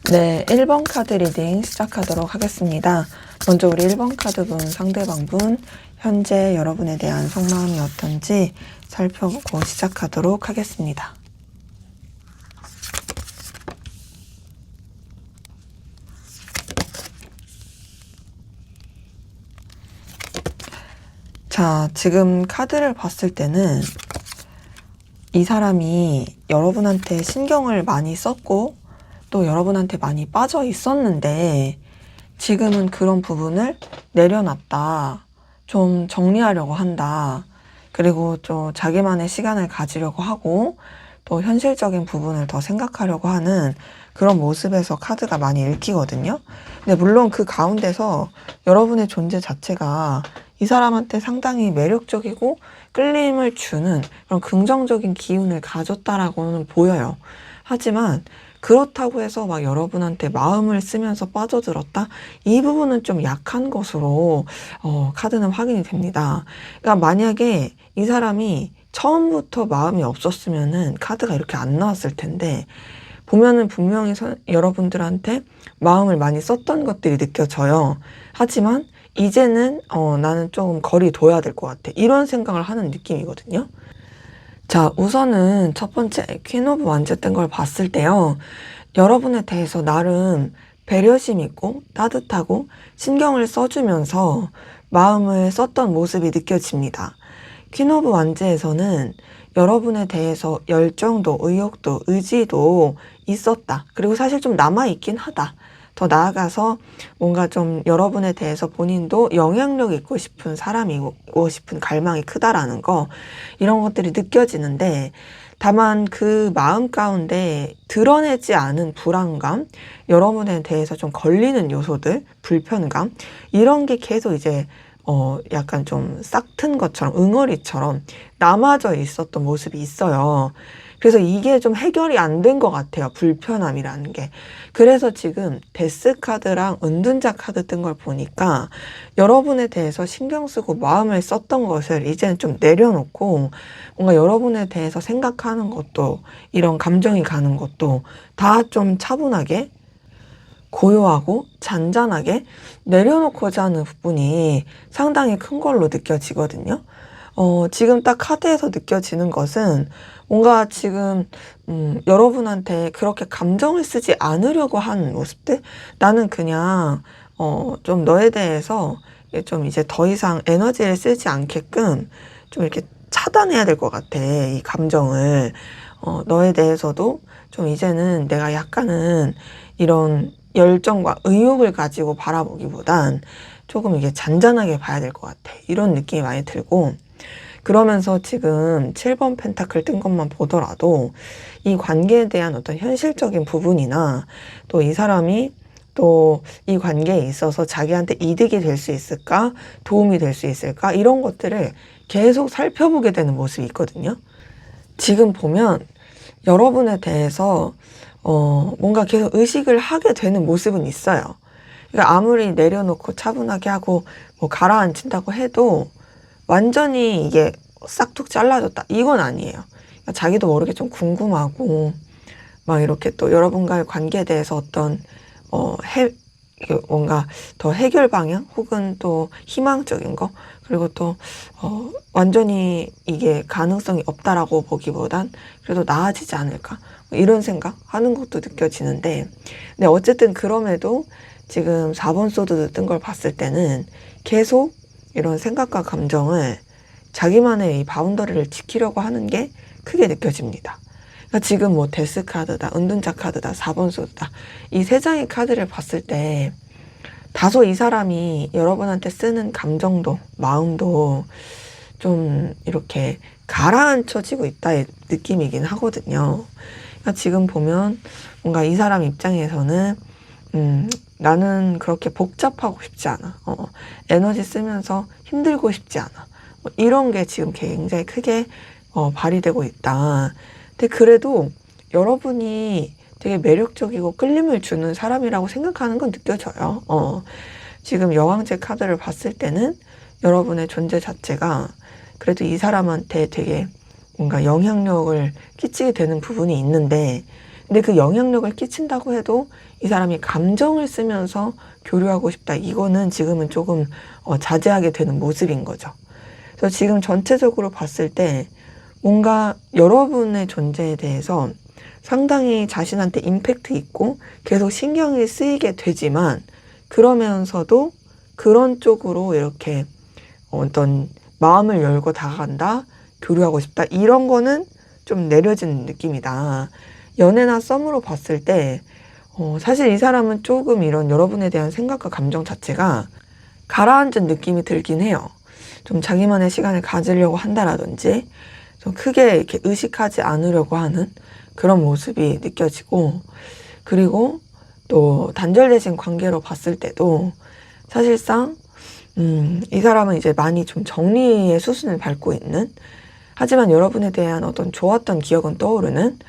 네, 1번 카드 리딩 시작하도록 하겠습니다. 먼저 우리 1번 카드분, 상대방분, 현재 여러분에 대한 속마음이 어떤지 살펴보고 시작하도록 하겠습니다. 자, 지금 카드를 봤을 때는 이 사람이 여러분한테 신경을 많이 썼고 또 여러분한테 많이 빠져 있었는데 지금은 그런 부분을 내려놨다. 좀 정리하려고 한다. 그리고 좀 자기만의 시간을 가지려고 하고 또 현실적인 부분을 더 생각하려고 하는 그런 모습에서 카드가 많이 읽히거든요. 근데 물론 그 가운데서 여러분의 존재 자체가 이 사람한테 상당히 매력적이고 끌림을 주는 그런 긍정적인 기운을 가졌다라고는 보여요. 하지만 그렇다고 해서 막 여러분한테 마음을 쓰면서 빠져들었다? 이 부분은 좀 약한 것으로 카드는 확인이 됩니다. 그러니까 만약에 이 사람이 처음부터 마음이 없었으면은 카드가 이렇게 안 나왔을 텐데 보면은 분명히 여러분들한테 마음을 많이 썼던 것들이 느껴져요. 하지만 이제는 나는 좀 거리 둬야 될 것 같아. 이런 생각을 하는 느낌이거든요. 자, 우선은 첫 번째 퀸 오브 완즈 뜬 걸 봤을 때요. 여러분에 대해서 나름 배려심 있고 따뜻하고 신경을 써주면서 마음을 썼던 모습이 느껴집니다. 퀸 오브 완즈에서는 여러분에 대해서 열정도 의욕도 의지도 있었다. 그리고 사실 좀 남아있긴 하다. 더 나아가서 뭔가 좀 여러분에 대해서 본인도 영향력 있고 싶은 사람이고 싶은 갈망이 크다라는 거, 이런 것들이 느껴지는데 다만 그 마음 가운데 드러내지 않은 불안감, 여러분에 대해서 좀 걸리는 요소들, 불편감, 이런 게 계속 이제 약간 좀 싹튼 것처럼 응어리처럼 남아져 있었던 모습이 있어요. 그래서 이게 좀 해결이 안 된 것 같아요. 불편함이라는 게. 그래서 지금 데스 카드랑 은둔자 카드 뜬 걸 보니까 여러분에 대해서 신경 쓰고 마음을 썼던 것을 이제는 좀 내려놓고 뭔가 여러분에 대해서 생각하는 것도, 이런 감정이 가는 것도 다 좀 차분하게 고요하고 잔잔하게 내려놓고자 하는 부분이 상당히 큰 걸로 느껴지거든요. 지금 딱 카드에서 느껴지는 것은 뭔가 지금 여러분한테 그렇게 감정을 쓰지 않으려고 하는 모습들? 나는 그냥 좀 너에 대해서 좀 이제 더 이상 에너지를 쓰지 않게끔 좀 이렇게 차단해야 될 것 같아. 이 감정을. 너에 대해서도 좀 이제는 내가 약간은 이런 열정과 의욕을 가지고 바라보기보단 조금 이게 잔잔하게 봐야 될 것 같아. 이런 느낌이 많이 들고, 그러면서 지금 7번 펜타클 뜬 것만 보더라도 이 관계에 대한 어떤 현실적인 부분이나 또 이 사람이 또 이 관계에 있어서 자기한테 이득이 될 수 있을까? 도움이 될 수 있을까? 이런 것들을 계속 살펴보게 되는 모습이 있거든요. 지금 보면 여러분에 대해서 뭔가 계속 의식을 하게 되는 모습은 있어요. 그러니까 아무리 내려놓고 차분하게 하고 뭐 가라앉힌다고 해도 완전히 이게 싹둑 잘라졌다, 이건 아니에요. 그러니까 자기도 모르게 좀 궁금하고 막 이렇게 또 여러분과의 관계에 대해서 어떤 뭔가 더 해결 방향 혹은 또 희망적인 거, 그리고 또 완전히 이게 가능성이 없다라고 보기보단 그래도 나아지지 않을까, 이런 생각 하는 것도 느껴지는데, 근데 어쨌든 그럼에도 지금 4번 소드 뜬 걸 봤을 때는 계속 이런 생각과 감정을 자기만의 이 바운더리를 지키려고 하는 게 크게 느껴집니다. 그러니까 지금 뭐 데스 카드다, 은둔자 카드다, 4번 소드다, 이 세 장의 카드를 봤을 때 다소 이 사람이 여러분한테 쓰는 감정도, 마음도 좀 이렇게 가라앉혀지고 있다의 느낌이긴 하거든요. 그러니까 지금 보면 뭔가 이 사람 입장에서는 나는 그렇게 복잡하고 싶지 않아. 에너지 쓰면서 힘들고 싶지 않아. 뭐 이런 게 지금 굉장히 크게 발휘되고 있다. 근데 그래도 여러분이 되게 매력적이고 끌림을 주는 사람이라고 생각하는 건 느껴져요. 지금 여왕제 카드를 봤을 때는 여러분의 존재 자체가 그래도 이 사람한테 되게 뭔가 영향력을 끼치게 되는 부분이 있는데, 근데 그 영향력을 끼친다고 해도 이 사람이 감정을 쓰면서 교류하고 싶다. 이거는 지금은 조금 자제하게 되는 모습인 거죠. 그래서 지금 전체적으로 봤을 때 뭔가 여러분의 존재에 대해서 상당히 자신한테 임팩트 있고 계속 신경이 쓰이게 되지만, 그러면서도 그런 쪽으로 이렇게 어떤 마음을 열고 다가간다, 교류하고 싶다, 이런 거는 좀 내려진 느낌이다. 연애나 썸으로 봤을 때 사실 이 사람은 조금 이런 여러분에 대한 생각과 감정 자체가 가라앉은 느낌이 들긴 해요. 좀 자기만의 시간을 가지려고 한다라든지 좀 크게 이렇게 의식하지 않으려고 하는 그런 모습이 느껴지고, 그리고 또 단절되신 관계로 봤을 때도 사실상 이 사람은 이제 많이 좀 정리의 수순을 밟고 있는, 하지만 여러분에 대한 어떤 좋았던 기억은 떠오르는,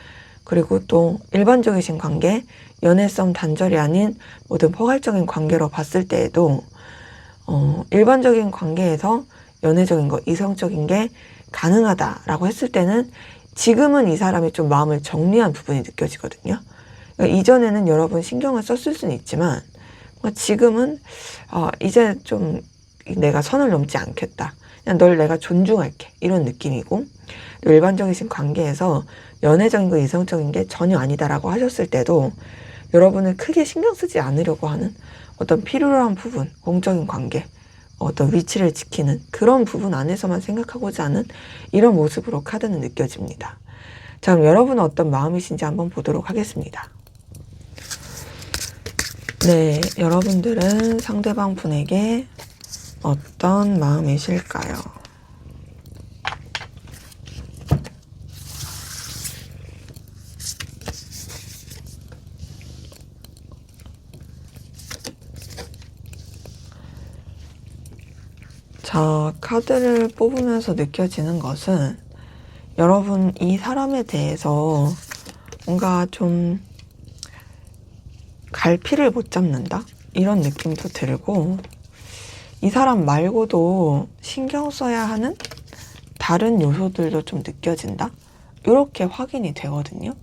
그리고 또 일반적이신 관계, 연애성 단절이 아닌 모든 포괄적인 관계로 봤을 때에도 일반적인 관계에서 연애적인 거, 이성적인 게 가능하다라고 했을 때는 지금은 이 사람이 좀 마음을 정리한 부분이 느껴지거든요. 그러니까 이전에는 여러분 신경을 썼을 수는 있지만 지금은 이제 좀 내가 선을 넘지 않겠다. 그냥 널 내가 존중할게. 이런 느낌이고, 일반적이신 관계에서 연애적인 거, 이성적인 게 전혀 아니다라고 하셨을 때도 여러분을 크게 신경 쓰지 않으려고 하는 어떤 필요한 부분, 공적인 관계, 어떤 위치를 지키는 그런 부분 안에서만 생각하고자 하는 이런 모습으로 카드는 느껴집니다. 자, 그럼 여러분은 어떤 마음이신지 한번 보도록 하겠습니다. 네, 여러분들은 상대방 분에게 어떤 마음이실까요? 자, 카드를 뽑으면서 느껴지는 것은 여러분 이 사람에 대해서 뭔가 좀 갈피를 못 잡는다? 이런 느낌도 들고, 이 사람 말고도 신경 써야 하는 다른 요소들도 좀 느껴진다? 이렇게 확인이 되거든요.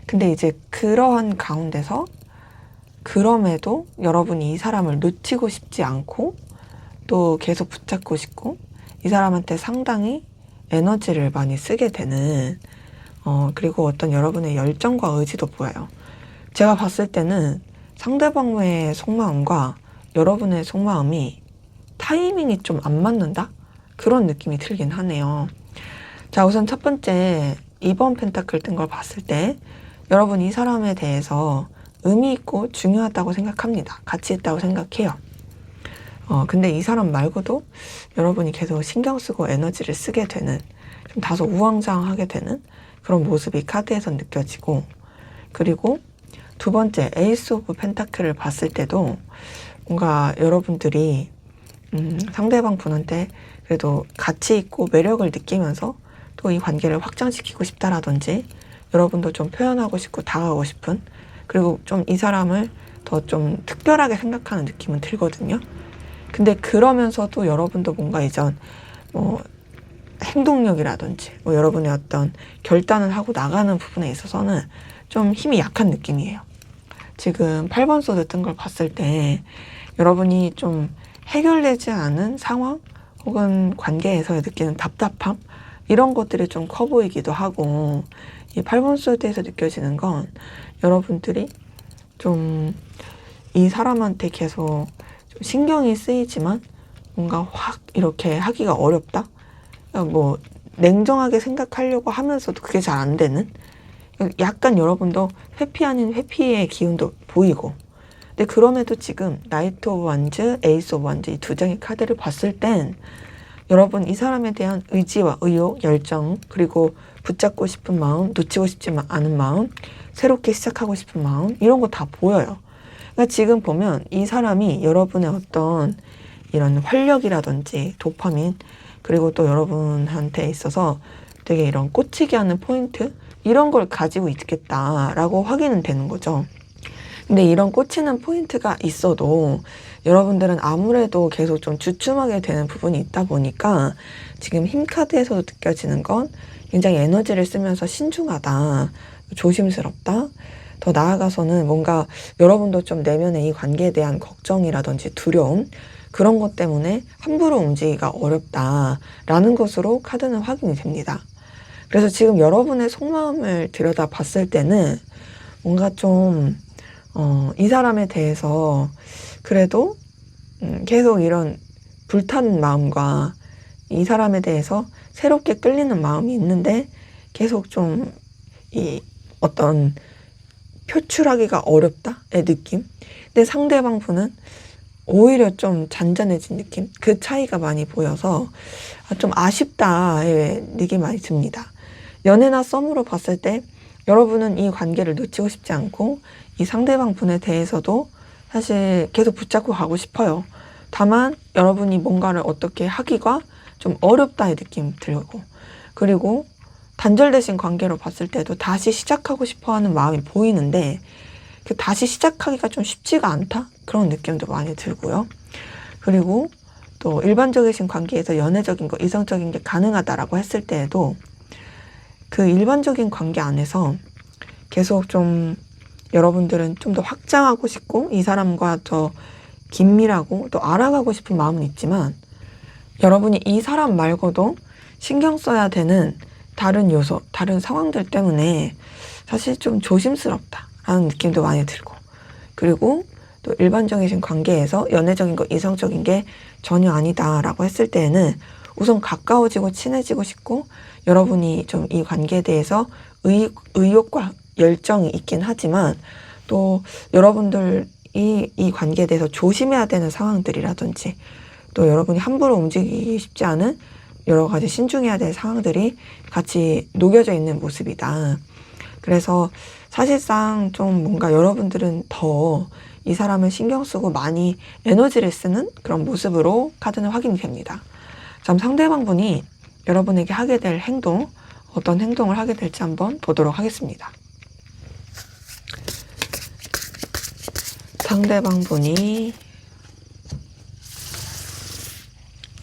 근데 이제 그러한 가운데서 그럼에도 여러분이 이 사람을 놓치고 싶지 않고 또 계속 붙잡고 싶고 이 사람한테 상당히 에너지를 많이 쓰게 되는 그리고 어떤 여러분의 열정과 의지도 보여요. 제가 봤을 때는 상대방의 속마음과 여러분의 속마음이 타이밍이 좀 안 맞는다? 그런 느낌이 들긴 하네요. 자, 우선 첫 번째 2번 펜타클 뜬 걸 봤을 때 여러분 이 사람에 대해서 의미 있고 중요하다고 생각합니다. 가치 있다고 생각해요. 근데 이 사람 말고도 여러분이 계속 신경 쓰고 에너지를 쓰게 되는, 좀 다소 우왕좌왕하게 되는 그런 모습이 카드에서 느껴지고, 그리고 두 번째 에이스 오브 펜타클을 봤을 때도 뭔가 여러분들이 상대방 분한테 그래도 가치 있고 매력을 느끼면서 또 이 관계를 확장시키고 싶다라든지 여러분도 좀 표현하고 싶고 다가가고 싶은, 그리고 좀 이 사람을 더 좀 특별하게 생각하는 느낌은 들거든요. 근데 그러면서도 여러분도 뭔가 이전 행동력이라든지 여러분의 어떤 결단을 하고 나가는 부분에 있어서는 좀 힘이 약한 느낌이에요. 지금 8번 소드 뜬 걸 봤을 때 여러분이 좀 해결되지 않은 상황 혹은 관계에서 느끼는 답답함, 이런 것들이 좀 커 보이기도 하고, 이 8번 소드에서 느껴지는 건 여러분들이 좀 이 사람한테 계속 좀 신경이 쓰이지만 뭔가 확 이렇게 하기가 어렵다? 뭐 냉정하게 생각하려고 하면서도 그게 잘 안 되는, 약간 여러분도 회피 아닌 회피의 기운도 보이고, 근데 그럼에도 지금 나이트 오브 완즈, 에이스 오브 완즈 이 두 장의 카드를 봤을 땐 여러분 이 사람에 대한 의지와 의욕, 열정, 그리고 붙잡고 싶은 마음, 놓치고 싶지 않은 마음, 새롭게 시작하고 싶은 마음, 이런 거 다 보여요. 그러니까 지금 보면 이 사람이 여러분의 어떤 이런 활력이라든지 도파민, 그리고 또 여러분한테 있어서 되게 이런 꽂히게 하는 포인트, 이런 걸 가지고 있겠다라고 확인은 되는 거죠. 근데 이런 꽂히는 포인트가 있어도 여러분들은 아무래도 계속 좀 주춤하게 되는 부분이 있다 보니까 지금 힘 카드에서도 느껴지는 건 굉장히 에너지를 쓰면서 신중하다, 조심스럽다. 더 나아가서는 뭔가 여러분도 좀 내면의 이 관계에 대한 걱정이라든지 두려움, 그런 것 때문에 함부로 움직이기가 어렵다라는 것으로 카드는 확인이 됩니다. 그래서 지금 여러분의 속마음을 들여다 봤을 때는 뭔가 좀 이 사람에 대해서 그래도 계속 이런 불타는 마음과 이 사람에 대해서 새롭게 끌리는 마음이 있는데 계속 좀 이 어떤 표출하기가 어렵다의 느낌. 근데 상대방 분은 오히려 좀 잔잔해진 느낌. 그 차이가 많이 보여서 좀 아쉽다의 느낌이 많이 듭니다. 연애나 썸으로 봤을 때 여러분은 이 관계를 놓치고 싶지 않고 이 상대방 분에 대해서도 사실 계속 붙잡고 가고 싶어요. 다만 여러분이 뭔가를 어떻게 하기가 좀 어렵다의 느낌 들고, 그리고 단절되신 관계로 봤을 때도 다시 시작하고 싶어 하는 마음이 보이는데 그 다시 시작하기가 좀 쉽지가 않다? 그런 느낌도 많이 들고요. 그리고 또 일반적이신 관계에서 연애적인 거, 이성적인 게 가능하다라고 했을 때에도 그 일반적인 관계 안에서 계속 좀 여러분들은 좀 더 확장하고 싶고 이 사람과 더 긴밀하고 또 알아가고 싶은 마음은 있지만 여러분이 이 사람 말고도 신경 써야 되는 다른 요소, 다른 상황들 때문에 사실 좀 조심스럽다라는 느낌도 많이 들고, 그리고 또 일반적인 관계에서 연애적인 거, 이성적인 게 전혀 아니다라고 했을 때에는 우선 가까워지고 친해지고 싶고 여러분이 좀 이 관계에 대해서 의욕과 열정이 있긴 하지만 또 여러분들이 이 관계에 대해서 조심해야 되는 상황들이라든지 또 여러분이 함부로 움직이기 쉽지 않은 여러 가지 신중해야 될 상황들이 같이 녹여져 있는 모습이다. 그래서 사실상 좀 뭔가 여러분들은 더 이 사람을 신경 쓰고 많이 에너지를 쓰는 그런 모습으로 카드는 확인이 됩니다. 그럼 상대방 분이 여러분에게 하게 될 행동, 어떤 행동을 하게 될지 한번 보도록 하겠습니다. 상대방 분이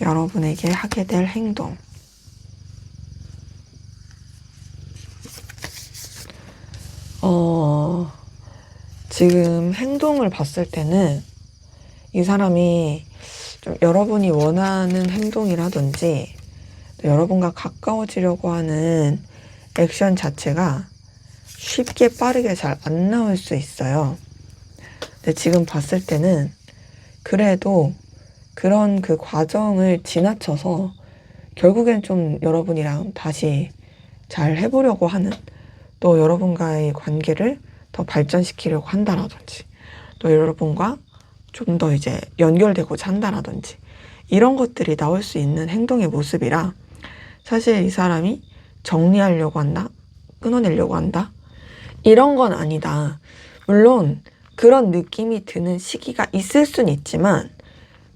여러분에게 하게 될 행동. 지금 행동을 봤을 때는 이 사람이 좀 여러분이 원하는 행동이라든지 또 여러분과 가까워지려고 하는 액션 자체가 쉽게 빠르게 잘 안 나올 수 있어요. 근데 지금 봤을 때는 그래도 그런 그 과정을 지나쳐서 결국엔 좀 여러분이랑 다시 잘 해보려고 하는, 또 여러분과의 관계를 더 발전시키려고 한다라든지 또 여러분과 좀 더 이제 연결되고자 한다라든지 이런 것들이 나올 수 있는 행동의 모습이라 사실 이 사람이 정리하려고 한다, 끊어내려고 한다, 이런 건 아니다. 물론 그런 느낌이 드는 시기가 있을 순 있지만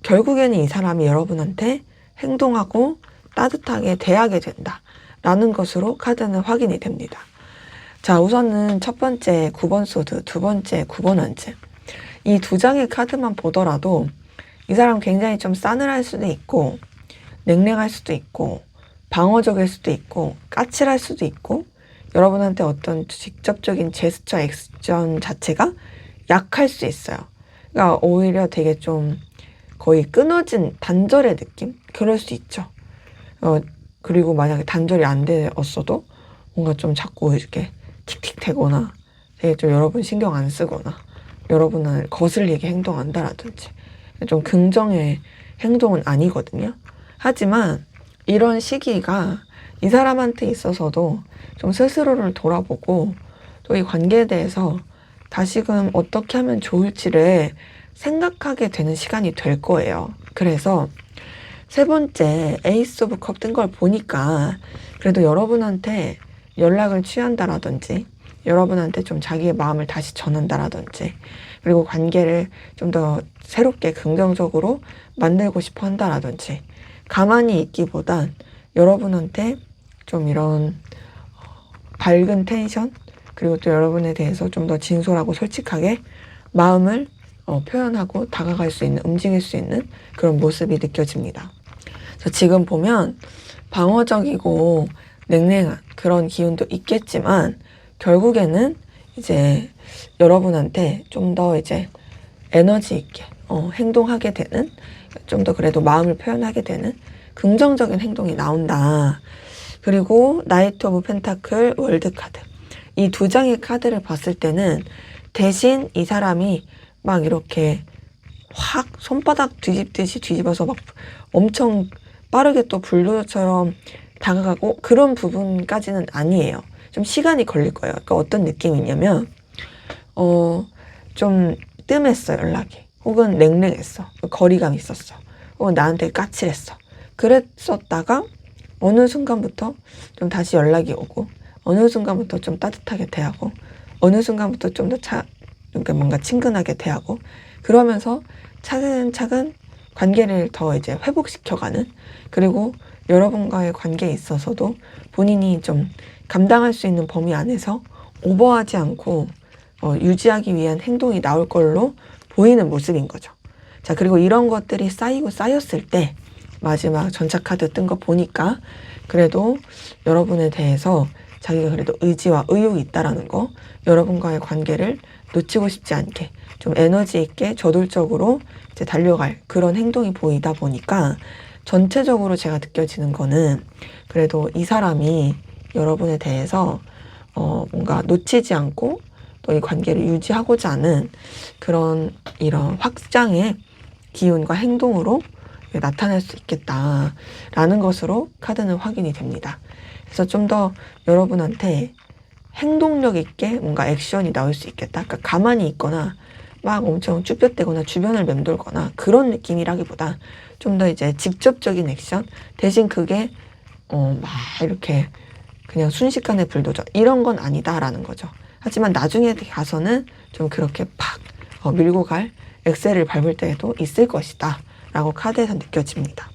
결국에는 이 사람이 여러분한테 행동하고 따뜻하게 대하게 된다라는 것으로 카드는 확인이 됩니다. 자, 우선은 첫 번째 9번 소드, 두 번째 9번 원즈. 이 두 장의 카드만 보더라도 이 사람 굉장히 좀 싸늘할 수도 있고 냉랭할 수도 있고 방어적일 수도 있고 까칠할 수도 있고 여러분한테 어떤 직접적인 제스처 액션 자체가 약할 수 있어요. 그러니까 오히려 되게 좀 거의 끊어진 단절의 느낌? 그럴 수 있죠. 그리고 만약에 단절이 안 되었어도 뭔가 좀 자꾸 이렇게 틱틱대거나 되게 좀 여러분 신경 안 쓰거나 여러분을 거슬리게 행동한다라든지 좀 긍정의 행동은 아니거든요. 하지만 이런 시기가 이 사람한테 있어서도 좀 스스로를 돌아보고 또 이 관계에 대해서 다시금 어떻게 하면 좋을지를 생각하게 되는 시간이 될 거예요. 그래서 세 번째 에이스 오브 컵 뜬 걸 보니까 그래도 여러분한테 연락을 취한다라든지 여러분한테 좀 자기의 마음을 다시 전한다라든지 그리고 관계를 좀 더 새롭게 긍정적으로 만들고 싶어 한다라든지 가만히 있기보단 여러분한테 좀 이런 밝은 텐션 그리고 또 여러분에 대해서 좀 더 진솔하고 솔직하게 마음을 표현하고 다가갈 수 있는 움직일 수 있는 그런 모습이 느껴집니다. 그래서 지금 보면 방어적이고 냉랭한 그런 기운도 있겠지만 결국에는 이제 여러분한테 좀 더 이제 에너지 있게 행동하게 되는 좀 더 그래도 마음을 표현하게 되는 긍정적인 행동이 나온다. 그리고 나이트 오브 펜타클 월드 카드 이 두 장의 카드를 봤을 때는 대신 이 사람이 막 이렇게 확 손바닥 뒤집듯이 뒤집어서 막 엄청 빠르게 또 불도저처럼 다가가고 그런 부분까지는 아니에요. 좀 시간이 걸릴 거예요. 그러니까 어떤 느낌이냐면 좀 뜸했어 연락이. 혹은 냉랭했어. 거리감이 있었어. 혹은 나한테 까칠했어. 그랬었다가 어느 순간부터 좀 다시 연락이 오고 어느 순간부터 좀 따뜻하게 대하고 어느 순간부터 좀 더 그러니까 뭔가 친근하게 대하고 그러면서 차근차근 관계를 더 이제 회복시켜가는 그리고 여러분과의 관계에 있어서도 본인이 좀 감당할 수 있는 범위 안에서 오버하지 않고 유지하기 위한 행동이 나올 걸로 보이는 모습인 거죠. 자, 그리고 이런 것들이 쌓이고 쌓였을 때 마지막 전차 카드 뜬 거 보니까 그래도 여러분에 대해서 자기가 그래도 의지와 의욕이 있다라는 거 여러분과의 관계를 놓치고 싶지 않게 좀 에너지 있게 저돌적으로 이제 달려갈 그런 행동이 보이다 보니까 전체적으로 제가 느껴지는 거는 그래도 이 사람이 여러분에 대해서 뭔가 놓치지 않고 또 이 관계를 유지하고자 하는 그런 이런 확장의 기운과 행동으로 나타날 수 있겠다라는 것으로 카드는 확인이 됩니다. 그래서 좀 더 여러분한테 행동력 있게 뭔가 액션이 나올 수 있겠다. 그러니까 가만히 있거나 막 엄청 쭈뼛대거나 주변을 맴돌거나 그런 느낌이라기보다 좀 더 이제 직접적인 액션 대신 그게 막 이렇게 그냥 순식간에 불도저 이런 건 아니다라는 거죠. 하지만 나중에 가서는 좀 그렇게 팍 밀고 갈 엑셀을 밟을 때도 있을 것이다 라고 카드에서 느껴집니다.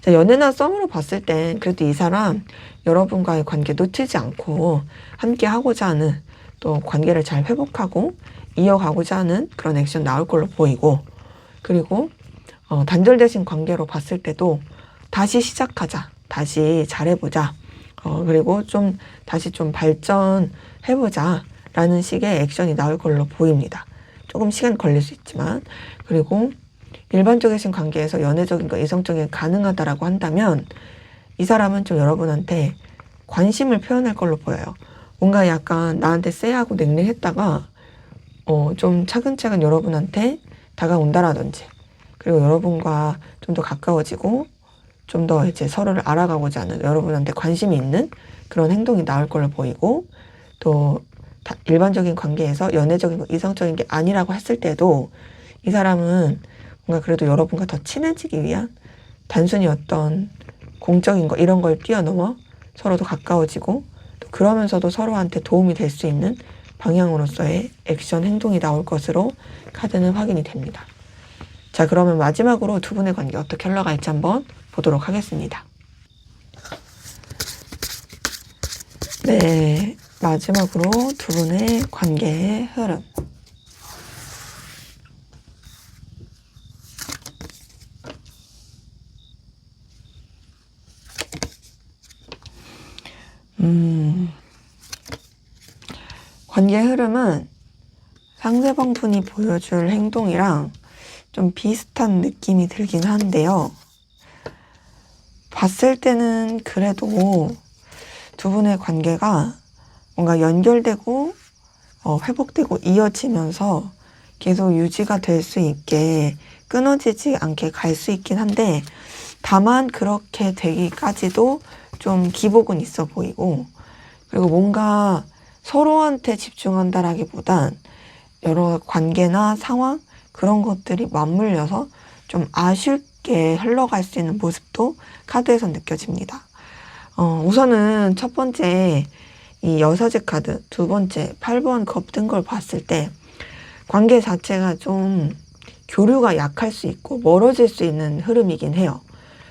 자, 연애나 썸으로 봤을 땐 그래도 이 사람 여러분과의 관계 놓치지 않고 함께 하고자 하는 또 관계를 잘 회복하고 이어가고자 하는 그런 액션 나올 걸로 보이고 그리고 단절되신 관계로 봤을 때도 다시 시작하자 다시 잘해보자 그리고 좀 다시 좀 발전해보자 라는 식의 액션이 나올 걸로 보입니다. 조금 시간 걸릴 수 있지만 그리고 일반적이신 관계에서 연애적인과 이성적인 가능하다라고 한다면 이 사람은 좀 여러분한테 관심을 표현할 걸로 보여요. 뭔가 약간 나한테 쎄하고 냉랭했다가 좀 차근차근 여러분한테 다가온다라든지 그리고 여러분과 좀 더 가까워지고 좀 더 이제 서로를 알아가고자 하는 여러분한테 관심이 있는 그런 행동이 나올 걸로 보이고 또 일반적인 관계에서 연애적인 거 이성적인 게 아니라고 했을 때도 이 사람은 뭔가 그래도 여러분과 더 친해지기 위한 단순히 어떤 공적인 거 이런 걸 뛰어넘어 서로 더 가까워지고 또 그러면서도 서로한테 도움이 될 수 있는 방향으로서의 액션 행동이 나올 것으로 카드는 확인이 됩니다. 자, 그러면 마지막으로 두 분의 관계 어떻게 흘러갈지 한번 보도록 하겠습니다. 네, 마지막으로 두 분의 관계의 흐름. 관계의 흐름은 상대방 분이 보여줄 행동이랑 좀 비슷한 느낌이 들긴 한데요. 봤을 때는 그래도 두 분의 관계가 뭔가 연결되고 회복되고 이어지면서 계속 유지가 될 수 있게 끊어지지 않게 갈 수 있긴 한데 다만 그렇게 되기까지도 좀 기복은 있어 보이고 그리고 뭔가 서로한테 집중한다라기보단 여러 관계나 상황 그런 것들이 맞물려서 좀 아쉽게 있게 흘러갈 수 있는 모습도 카드에서 느껴집니다. 우선은 첫 번째 이 여사제 카드, 두 번째 8번 컵 든 걸 봤을 때 관계 자체가 좀 교류가 약할 수 있고 멀어질 수 있는 흐름이긴 해요.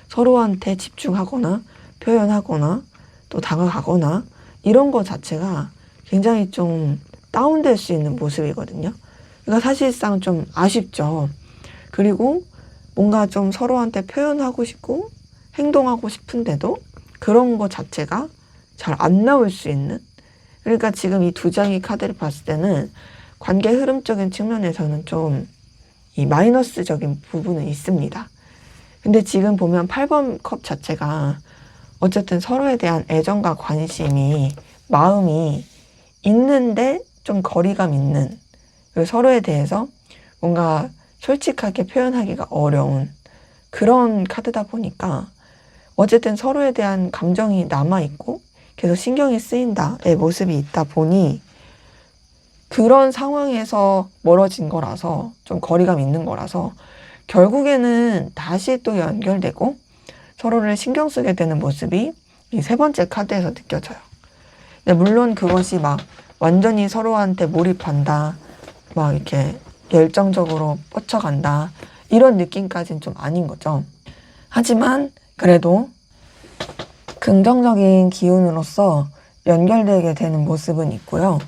서로한테 집중하거나 표현하거나 또 다가가거나 이런 거 자체가 굉장히 좀 다운될 수 있는 모습이거든요. 그러니까 사실상 좀 아쉽죠. 그리고 뭔가 좀 서로한테 표현하고 싶고 행동하고 싶은데도 그런 거 자체가 잘 안 나올 수 있는, 그러니까 지금 이 두 장의 카드를 봤을 때는 관계 흐름적인 측면에서는 좀 이 마이너스적인 부분은 있습니다. 근데 지금 보면 8번 컵 자체가 어쨌든 서로에 대한 애정과 관심이, 마음이 있는데 좀 거리감 있는, 그리고 서로에 대해서 뭔가 솔직하게 표현하기가 어려운 그런 카드다 보니까 어쨌든 서로에 대한 감정이 남아있고 계속 신경이 쓰인다의 모습이 있다 보니 그런 상황에서 멀어진 거라서 좀 거리감 있는 거라서 결국에는 다시 또 연결되고 서로를 신경 쓰게 되는 모습이 이 세 번째 카드에서 느껴져요. 근데 물론 그것이 막 완전히 서로한테 몰입한다, 막 이렇게 열정적으로 뻗쳐간다 이런 느낌까지는 좀 아닌 거죠. 하지만 그래도 긍정적인 기운으로서 연결되게 되는 모습은 있고요.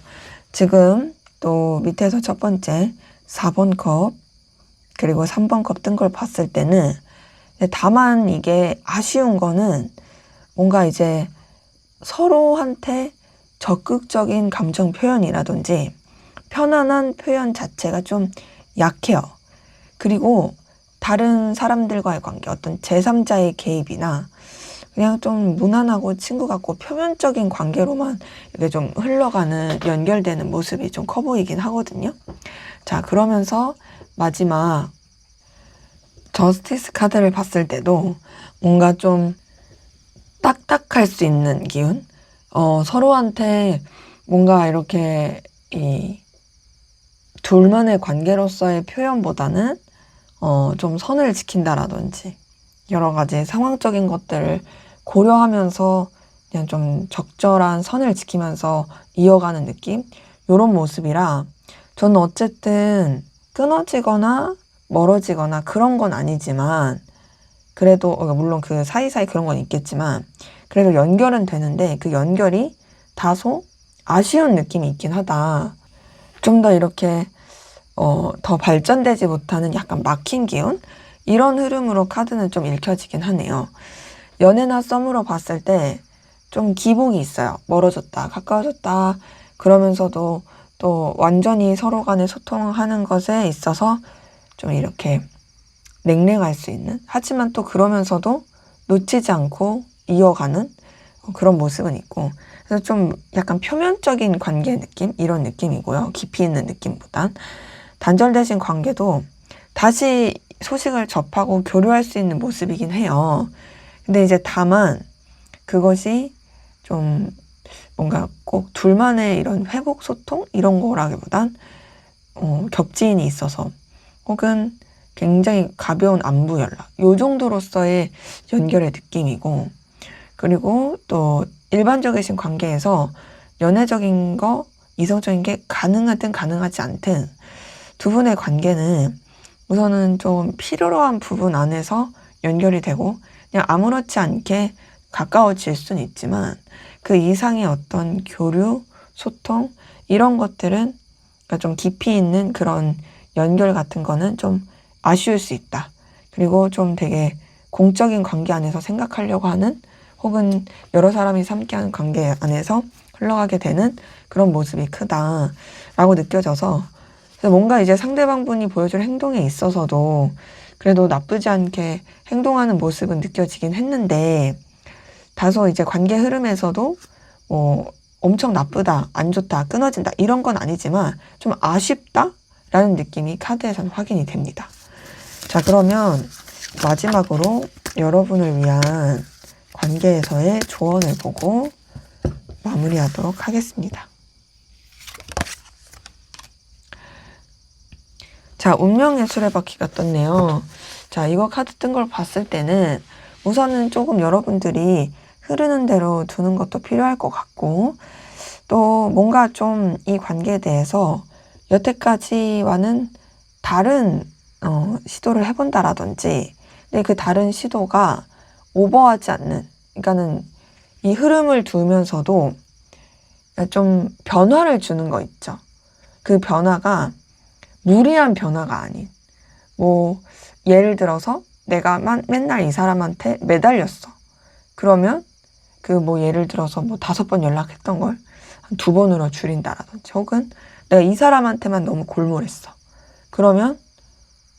지금 또 밑에서 첫 번째 4번 컵 그리고 3번 컵 뜬 걸 봤을 때는 다만 이게 아쉬운 거는 뭔가 이제 서로한테 적극적인 감정 표현이라든지 편안한 표현 자체가 좀 약해요. 그리고 다른 사람들과의 관계, 어떤 제3자의 개입이나 그냥 좀 무난하고 친구 같고 표면적인 관계로만 이렇게 좀 흘러가는, 연결되는 모습이 좀 커 보이긴 하거든요. 자, 그러면서 마지막 저스티스 카드를 봤을 때도 뭔가 좀 딱딱할 수 있는 기운? 서로한테 뭔가 이렇게 이 둘만의 관계로서의 표현보다는 좀 선을 지킨다라든지 여러 가지 상황적인 것들을 고려하면서 그냥 좀 적절한 선을 지키면서 이어가는 느낌? 이런 모습이라 저는 어쨌든 끊어지거나 멀어지거나 그런 건 아니지만 그래도 물론 그 사이사이 그런 건 있겠지만 그래도 연결은 되는데 그 연결이 다소 아쉬운 느낌이 있긴 하다. 좀 더 이렇게 더 발전되지 못하는 약간 막힌 기운? 이런 흐름으로 카드는 좀 읽혀지긴 하네요. 연애나 썸으로 봤을 때 좀 기복이 있어요. 멀어졌다, 가까워졌다 그러면서도 또 완전히 서로 간에 소통하는 것에 있어서 좀 이렇게 냉랭할 수 있는, 하지만 또 그러면서도 놓치지 않고 이어가는 그런 모습은 있고, 그래서 좀 약간 표면적인 관계 느낌? 이런 느낌이고요. 깊이 있는 느낌보단. 단절되신 관계도 다시 소식을 접하고 교류할 수 있는 모습이긴 해요. 근데 이제 다만 그것이 좀 뭔가 꼭 둘만의 이런 회복 소통? 이런 거라기보단 겹지인이 있어서 혹은 굉장히 가벼운 안부 연락, 요 정도로서의 연결의 느낌이고, 그리고 또 일반적이신 관계에서 연애적인 거, 이성적인 게 가능하든 가능하지 않든 두 분의 관계는 우선은 좀 필요로 한 부분 안에서 연결이 되고 그냥 아무렇지 않게 가까워질 수는 있지만 그 이상의 어떤 교류, 소통 이런 것들은 그러니까 좀 깊이 있는 그런 연결 같은 거는 좀 아쉬울 수 있다. 그리고 좀 되게 공적인 관계 안에서 생각하려고 하는 혹은 여러 사람이 함께하는 관계 안에서 흘러가게 되는 그런 모습이 크다라고 느껴져서 뭔가 이제 상대방분이 보여줄 행동에 있어서도 그래도 나쁘지 않게 행동하는 모습은 느껴지긴 했는데 다소 이제 관계 흐름에서도 엄청 나쁘다, 안 좋다, 끊어진다 이런 건 아니지만 좀 아쉽다라는 느낌이 카드에서는 확인이 됩니다. 자, 그러면 마지막으로 여러분을 위한 관계에서의 조언을 보고 마무리하도록 하겠습니다. 자, 운명의 수레바퀴가 떴네요. 자, 이거 카드 뜬 걸 봤을 때는 우선은 조금 여러분들이 흐르는 대로 두는 것도 필요할 것 같고, 또 뭔가 좀 이 관계에 대해서 여태까지와는 다른 시도를 해본다라든지, 근데 그 다른 시도가 오버하지 않는, 그러니까는 이 흐름을 두면서도 좀 변화를 주는 거 있죠. 그 변화가 무리한 변화가 아닌, 뭐 예를 들어서 내가 맨날 이 사람한테 매달렸어. 그러면 그 뭐 예를 들어서 뭐 5번 연락했던 걸 한 2번으로 줄인다라든지, 혹은 내가 이 사람한테만 너무 골몰했어. 그러면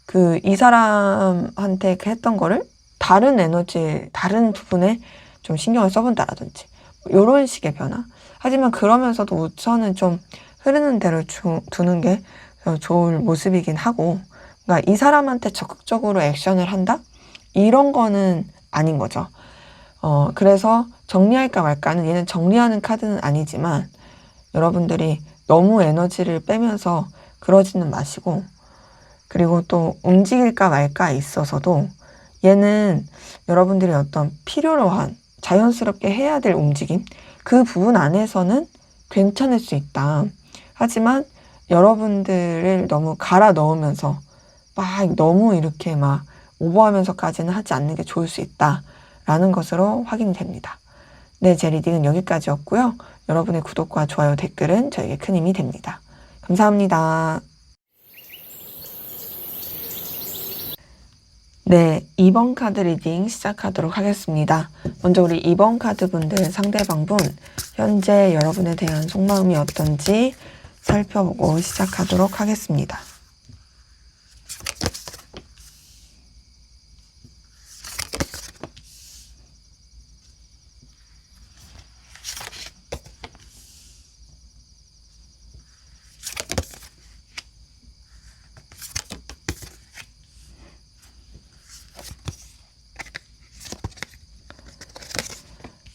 그 이 사람한테 했던 거를 다른 에너지, 다른 부분에 좀 신경을 써본다라든지, 이런 식의 변화. 하지만 그러면서도 우선은 좀 흐르는 대로 두는 게 좋을 모습이긴 하고, 그러니까 이 사람한테 적극적으로 액션을 한다? 이런 거는 아닌 거죠. 그래서 정리할까 말까는, 얘는 정리하는 카드는 아니지만 여러분들이 너무 에너지를 빼면서 그러지는 마시고, 그리고 또 움직일까 말까에 있어서도 얘는 여러분들이 어떤 필요로 한 자연스럽게 해야 될 움직임, 그 부분 안에서는 괜찮을 수 있다. 하지만 여러분들을 너무 갈아 넣으면서 막 너무 이렇게 막 오버하면서까지는 하지 않는 게 좋을 수 있다라는 것으로 확인이 됩니다. 네, 제 리딩은 여기까지였고요. 여러분의 구독과 좋아요, 댓글은 저에게 큰 힘이 됩니다. 감사합니다. 네, 2번 카드 리딩 시작하도록 하겠습니다. 먼저 우리 2번 카드 분들 상대방분 현재 여러분에 대한 속마음이 어떤지 살펴보고 시작하도록 하겠습니다.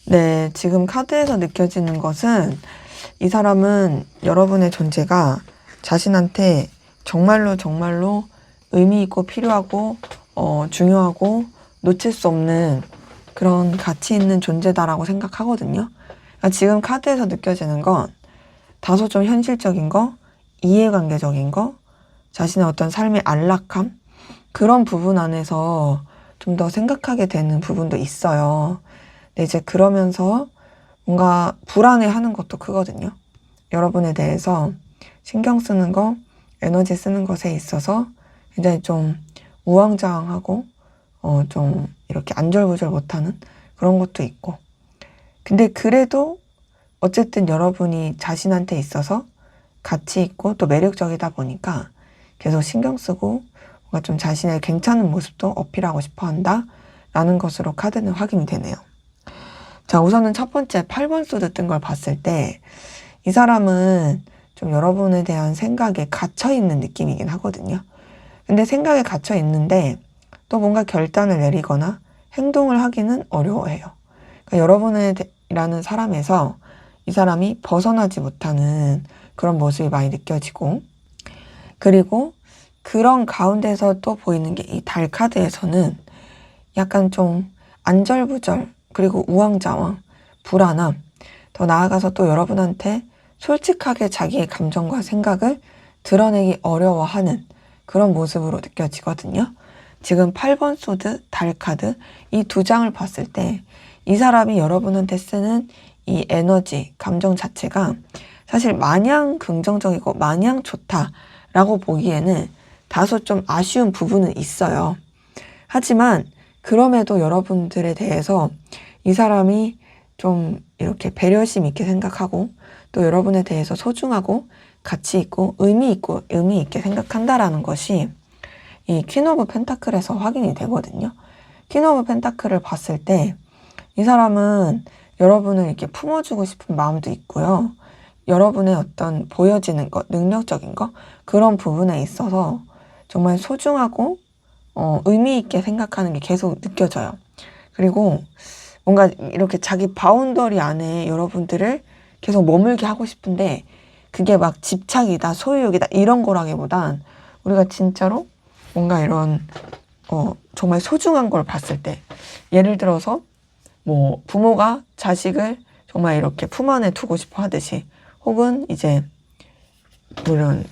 네, 지금 카드에서 느껴지는 것은 이 사람은 여러분의 존재가 자신한테 정말로 정말로 의미 있고 필요하고 중요하고 놓칠 수 없는 그런 가치 있는 존재다라고 생각하거든요. 그러니까 지금 카드에서 느껴지는 건 다소 좀 현실적인 거, 이해관계적인 거, 자신의 어떤 삶의 안락함, 그런 부분 안에서 좀 더 생각하게 되는 부분도 있어요. 근데 이제 그러면서 뭔가 불안해하는 것도 크거든요. 여러분에 대해서 신경 쓰는 거, 에너지 쓰는 것에 있어서 굉장히 좀 우왕좌왕하고 좀 이렇게 안절부절 못하는 그런 것도 있고, 근데 그래도 어쨌든 여러분이 자신한테 있어서 가치 있고 또 매력적이다 보니까 계속 신경 쓰고 뭔가 좀 자신의 괜찮은 모습도 어필하고 싶어 한다 라는 것으로 카드는 확인이 되네요. 자, 우선은 첫 번째 8번 소드 뜬 걸 봤을 때 이 사람은 좀 여러분에 대한 생각에 갇혀있는 느낌이긴 하거든요. 근데 생각에 갇혀있는데 또 뭔가 결단을 내리거나 행동을 하기는 어려워해요. 그러니까 여러분이라는 사람에서 이 사람이 벗어나지 못하는 그런 모습이 많이 느껴지고, 그리고 그런 가운데서 또 보이는 게 이 달 카드에서는 약간 좀 안절부절, 그리고 우왕좌왕, 불안함, 더 나아가서 또 여러분한테 솔직하게 자기의 감정과 생각을 드러내기 어려워하는 그런 모습으로 느껴지거든요. 지금 8번 소드, 달 카드 이 두 장을 봤을 때 이 사람이 여러분한테 쓰는 이 에너지, 감정 자체가 사실 마냥 긍정적이고 마냥 좋다라고 보기에는 다소 좀 아쉬운 부분은 있어요. 하지만 그럼에도 여러분들에 대해서 이 사람이 좀 이렇게 배려심 있게 생각하고 또 여러분에 대해서 소중하고 가치 있고 의미 있게 생각한다라는 것이 이 퀸 오브 펜타클에서 확인이 되거든요. 퀸 오브 펜타클을 봤을 때 이 사람은 여러분을 이렇게 품어주고 싶은 마음도 있고요. 여러분의 어떤 보여지는 것, 능력적인 것, 그런 부분에 있어서 정말 소중하고 의미 있게 생각하는 게 계속 느껴져요. 그리고 뭔가 이렇게 자기 바운더리 안에 여러분들을 계속 머물게 하고 싶은데 그게 막 집착이다, 소유욕이다 이런 거라기보단 우리가 진짜로 뭔가 이런 정말 소중한 걸 봤을 때, 예를 들어서 뭐 부모가 자식을 정말 이렇게 품 안에 두고 싶어 하듯이, 혹은 이제 물론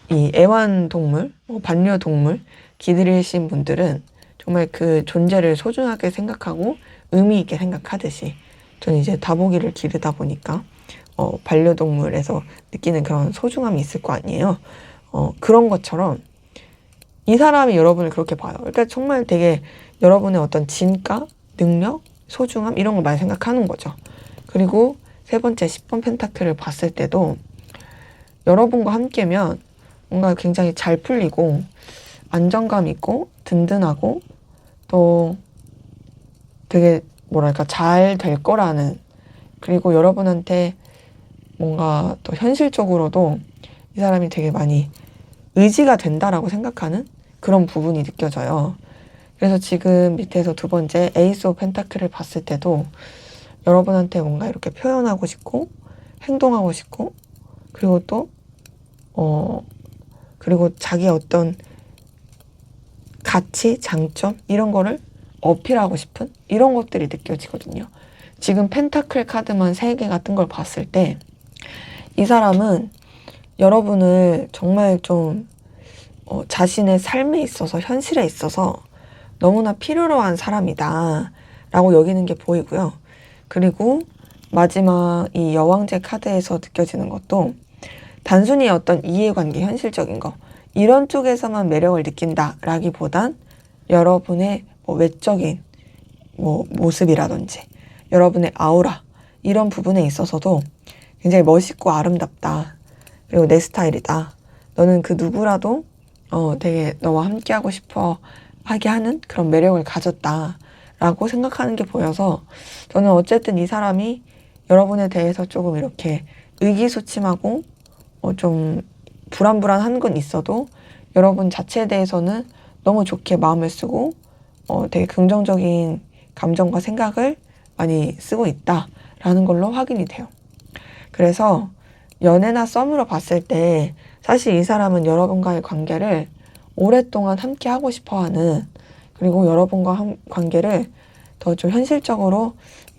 이 애완동물, 반려동물 기르신 분들은 정말 그 존재를 소중하게 생각하고 의미 있게 생각하듯이, 저는 이제 다보기를 기르다 보니까 반려동물에서 느끼는 그런 소중함이 있을 거 아니에요. 그런 것처럼 이 사람이 여러분을 그렇게 봐요. 그러니까 정말 되게 여러분의 어떤 진가, 능력, 소중함 이런 걸 많이 생각하는 거죠. 그리고 세 번째 10번 펜타클을 봤을 때도 여러분과 함께면 뭔가 굉장히 잘 풀리고 안정감 있고 든든하고 또 되게 뭐랄까 잘 될 거라는, 그리고 여러분한테 뭔가 또 현실적으로도 이 사람이 되게 많이 의지가 된다라고 생각하는 그런 부분이 느껴져요. 그래서 지금 밑에서 두 번째 에이스 오브 펜타클을 봤을 때도 여러분한테 뭔가 이렇게 표현하고 싶고 행동하고 싶고, 그리고 또 그리고 자기의 어떤 가치, 장점 이런 거를 어필하고 싶은 이런 것들이 느껴지거든요. 지금 펜타클 카드만 3개 같은 걸 봤을 때 이 사람은 여러분을 정말 좀 자신의 삶에 있어서, 현실에 있어서 너무나 필요로 한 사람이다 라고 여기는 게 보이고요. 그리고 마지막 이 여왕제 카드에서 느껴지는 것도 단순히 어떤 이해관계, 현실적인 거 이런 쪽에서만 매력을 느낀다 라기보단 여러분의 외적인 모습이라든지 여러분의 아우라 이런 부분에 있어서도 굉장히 멋있고 아름답다, 그리고 내 스타일이다, 너는 그 누구라도 되게 너와 함께하고 싶어 하게 하는 그런 매력을 가졌다 라고 생각하는 게 보여서, 저는 어쨌든 이 사람이 여러분에 대해서 조금 이렇게 의기소침하고 좀 불안불안한 건 있어도 여러분 자체에 대해서는 너무 좋게 마음을 쓰고 되게 긍정적인 감정과 생각을 많이 쓰고 있다라는 걸로 확인이 돼요. 그래서 연애나 썸으로 봤을 때 사실 이 사람은 여러분과의 관계를 오랫동안 함께 하고 싶어하는, 그리고 여러분과 관계를 더 좀 현실적으로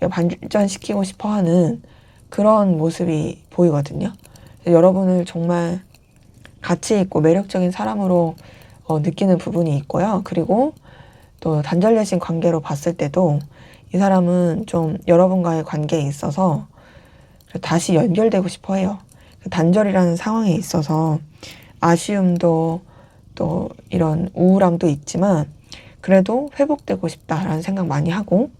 발전시키고 싶어하는 그런 모습이 보이거든요. 여러분을 정말 가치 있고 매력적인 사람으로 느끼는 부분이 있고요. 그리고 또 단절되신 관계로 봤을 때도 이 사람은 좀 여러분과의 관계에 있어서 다시 연결되고 싶어 해요. 단절이라는 상황에 있어서 아쉬움도 또 이런 우울함도 있지만 그래도 회복되고 싶다라는 생각 많이 하고,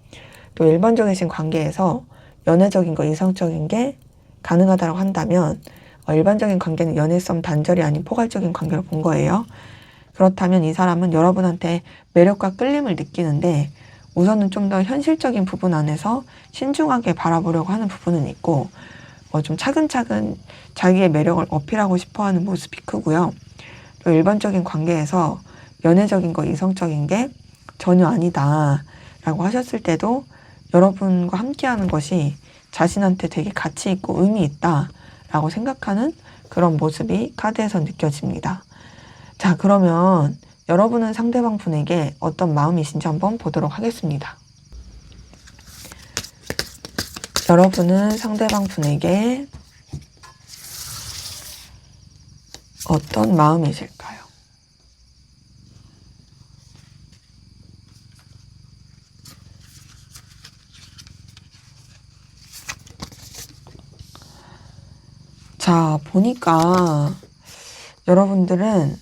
또 일반적이신 관계에서 연애적인 거, 이성적인 게 가능하다고 한다면 일반적인 관계는 연애성 단절이 아닌 포괄적인 관계로 본 거예요. 그렇다면 이 사람은 여러분한테 매력과 끌림을 느끼는데 우선은 좀 더 현실적인 부분 안에서 신중하게 바라보려고 하는 부분은 있고, 좀 차근차근 자기의 매력을 어필하고 싶어하는 모습이 크고요. 또 일반적인 관계에서 연애적인 거, 이성적인 게 전혀 아니다 라고 하셨을 때도 여러분과 함께하는 것이 자신한테 되게 가치 있고 의미 있다 라고 생각하는 그런 모습이 카드에서 느껴집니다. 자, 그러면 여러분은 상대방 분에게 어떤 마음이신지 한번 보도록 하겠습니다. 여러분은 상대방 분에게 어떤 마음이실까요? 자, 보니까 여러분들은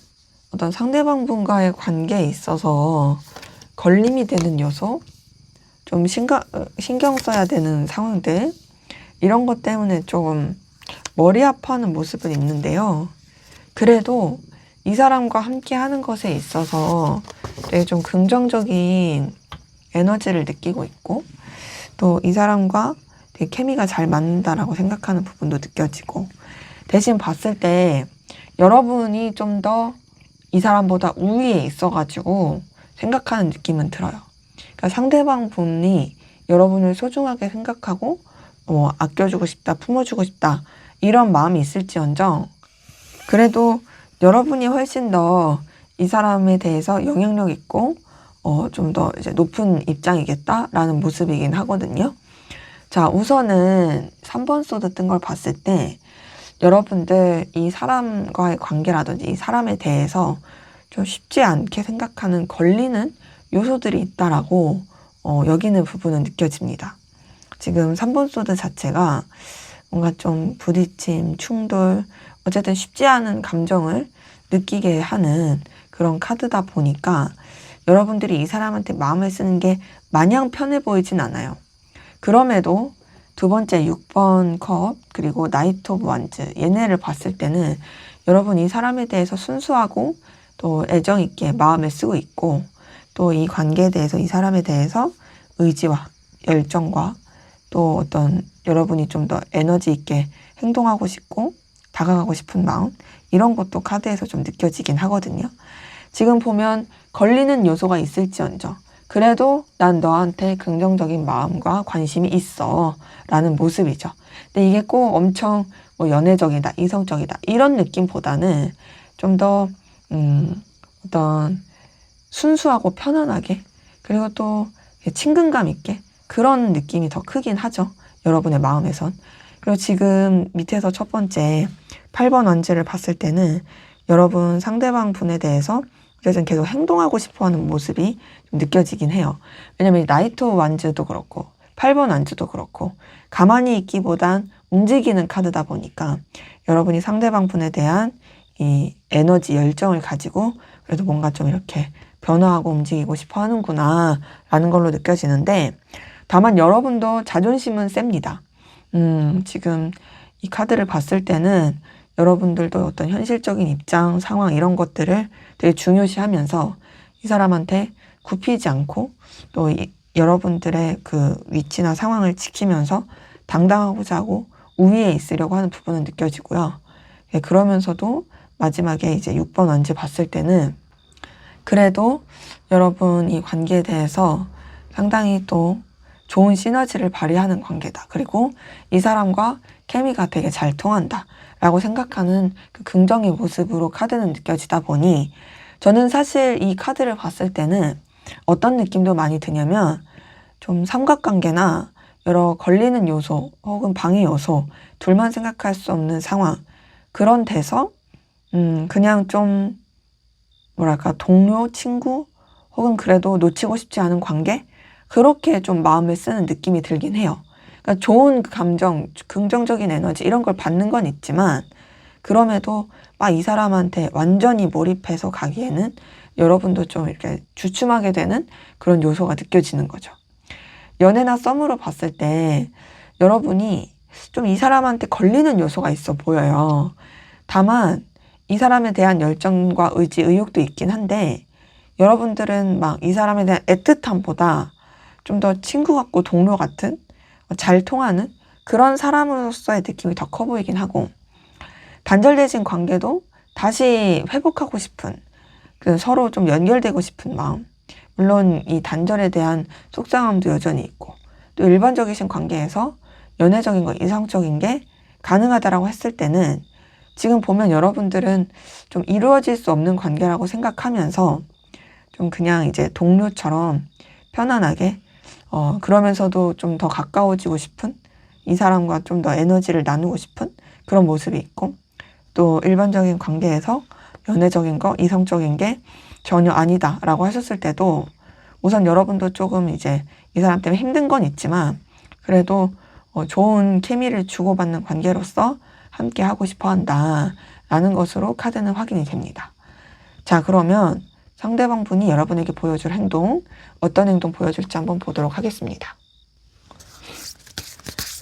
어떤 상대방 분과의 관계에 있어서 걸림이 되는 요소, 좀 신경 써야 되는 상황들, 이런 것 때문에 조금 머리 아파하는 모습은 있는데요. 그래도 이 사람과 함께 하는 것에 있어서 되게 좀 긍정적인 에너지를 느끼고 있고, 또 이 사람과 되게 케미가 잘 맞는다라고 생각하는 부분도 느껴지고, 대신 봤을 때 여러분이 좀 더 이 사람보다 우위에 있어가지고 생각하는 느낌은 들어요. 그러니까 상대방 분이 여러분을 소중하게 생각하고 아껴주고 싶다, 품어주고 싶다 이런 마음이 있을지언정, 그래도 여러분이 훨씬 더 이 사람에 대해서 영향력 있고 좀 더 이제 높은 입장이겠다라는 모습이긴 하거든요. 자, 우선은 3번 소드 뜬 걸 봤을 때 여러분들 이 사람과의 관계라든지 이 사람에 대해서 좀 쉽지 않게 생각하는 걸리는 요소들이 있다라고 여기는 부분은 느껴집니다. 지금 3번 소드 자체가 뭔가 좀 부딪힘, 충돌, 어쨌든 쉽지 않은 감정을 느끼게 하는 그런 카드다 보니까 여러분들이 이 사람한테 마음을 쓰는 게 마냥 편해 보이진 않아요. 그럼에도 두 번째 6번 컵 그리고 나이트 오브 완즈 얘네를 봤을 때는 여러분 이 사람에 대해서 순수하고 또 애정 있게 마음을 쓰고 있고 또 이 관계에 대해서 이 사람에 대해서 의지와 열정과 또 어떤 여러분이 좀 더 에너지 있게 행동하고 싶고 다가가고 싶은 마음 이런 것도 카드에서 좀 느껴지긴 하거든요. 지금 보면 걸리는 요소가 있을지언정 그래도 난 너한테 긍정적인 마음과 관심이 있어 라는 모습이죠. 근데 이게 꼭 엄청 뭐 연애적이다, 이성적이다 이런 느낌보다는 좀 더 어떤 순수하고 편안하게 그리고 또 친근감 있게 그런 느낌이 더 크긴 하죠. 여러분의 마음에선. 그리고 지금 밑에서 첫 번째 8번 완즈를 봤을 때는 여러분 상대방 분에 대해서 어쨌든 계속 행동하고 싶어하는 모습이 좀 느껴지긴 해요. 왜냐면 나이트 완즈도 그렇고 8번 완즈도 그렇고 가만히 있기보단 움직이는 카드다 보니까 여러분이 상대방 분에 대한 이 에너지, 열정을 가지고 그래도 뭔가 좀 이렇게 변화하고 움직이고 싶어 하는구나 라는 걸로 느껴지는데 다만 여러분도 자존심은 셉니다. 지금 이 카드를 봤을 때는 여러분들도 어떤 현실적인 입장, 상황 이런 것들을 되게 중요시하면서 이 사람한테 굽히지 않고 또 여러분들의 그 위치나 상황을 지키면서 당당하고자 하고 우위에 있으려고 하는 부분은 느껴지고요. 예, 그러면서도 마지막에 이제 6번 완즈 봤을 때는 그래도 여러분 이 관계에 대해서 상당히 또 좋은 시너지를 발휘하는 관계다. 그리고 이 사람과 케미가 되게 잘 통한다. 라고 생각하는 그 긍정의 모습으로 카드는 느껴지다 보니 저는 사실 이 카드를 봤을 때는 어떤 느낌도 많이 드냐면 좀 삼각관계나 여러 걸리는 요소 혹은 방해 요소 둘만 생각할 수 없는 상황 그런 데서 그냥 좀 뭐랄까 동료, 친구 혹은 그래도 놓치고 싶지 않은 관계 그렇게 좀 마음을 쓰는 느낌이 들긴 해요. 그러니까 좋은 감정, 긍정적인 에너지 이런 걸 받는 건 있지만 그럼에도 막 이 사람한테 완전히 몰입해서 가기에는 여러분도 좀 이렇게 주춤하게 되는 그런 요소가 느껴지는 거죠. 연애나 썸으로 봤을 때 여러분이 좀 이 사람한테 걸리는 요소가 있어 보여요. 다만 이 사람에 대한 열정과 의지, 의욕도 있긴 한데 여러분들은 막 이 사람에 대한 애틋함보다 좀 더 친구 같고 동료 같은 잘 통하는 그런 사람으로서의 느낌이 더 커 보이긴 하고 단절되신 관계도 다시 회복하고 싶은 그 서로 좀 연결되고 싶은 마음 물론 이 단절에 대한 속상함도 여전히 있고 또 일반적이신 관계에서 연애적인 거 이성적인 게 가능하다라고 했을 때는 지금 보면 여러분들은 좀 이루어질 수 없는 관계라고 생각하면서 좀 그냥 이제 동료처럼 편안하게 그러면서도 좀 더 가까워지고 싶은 이 사람과 좀 더 에너지를 나누고 싶은 그런 모습이 있고 또 일반적인 관계에서 연애적인 거, 이성적인 게 전혀 아니다라고 하셨을 때도 우선 여러분도 조금 이제 이 사람 때문에 힘든 건 있지만 그래도 좋은 케미를 주고받는 관계로서 함께 하고 싶어 한다라는 것으로 카드는 확인이 됩니다. 자, 그러면 상대방 분이 여러분에게 보여줄 행동, 어떤 행동 보여줄지 한번 보도록 하겠습니다.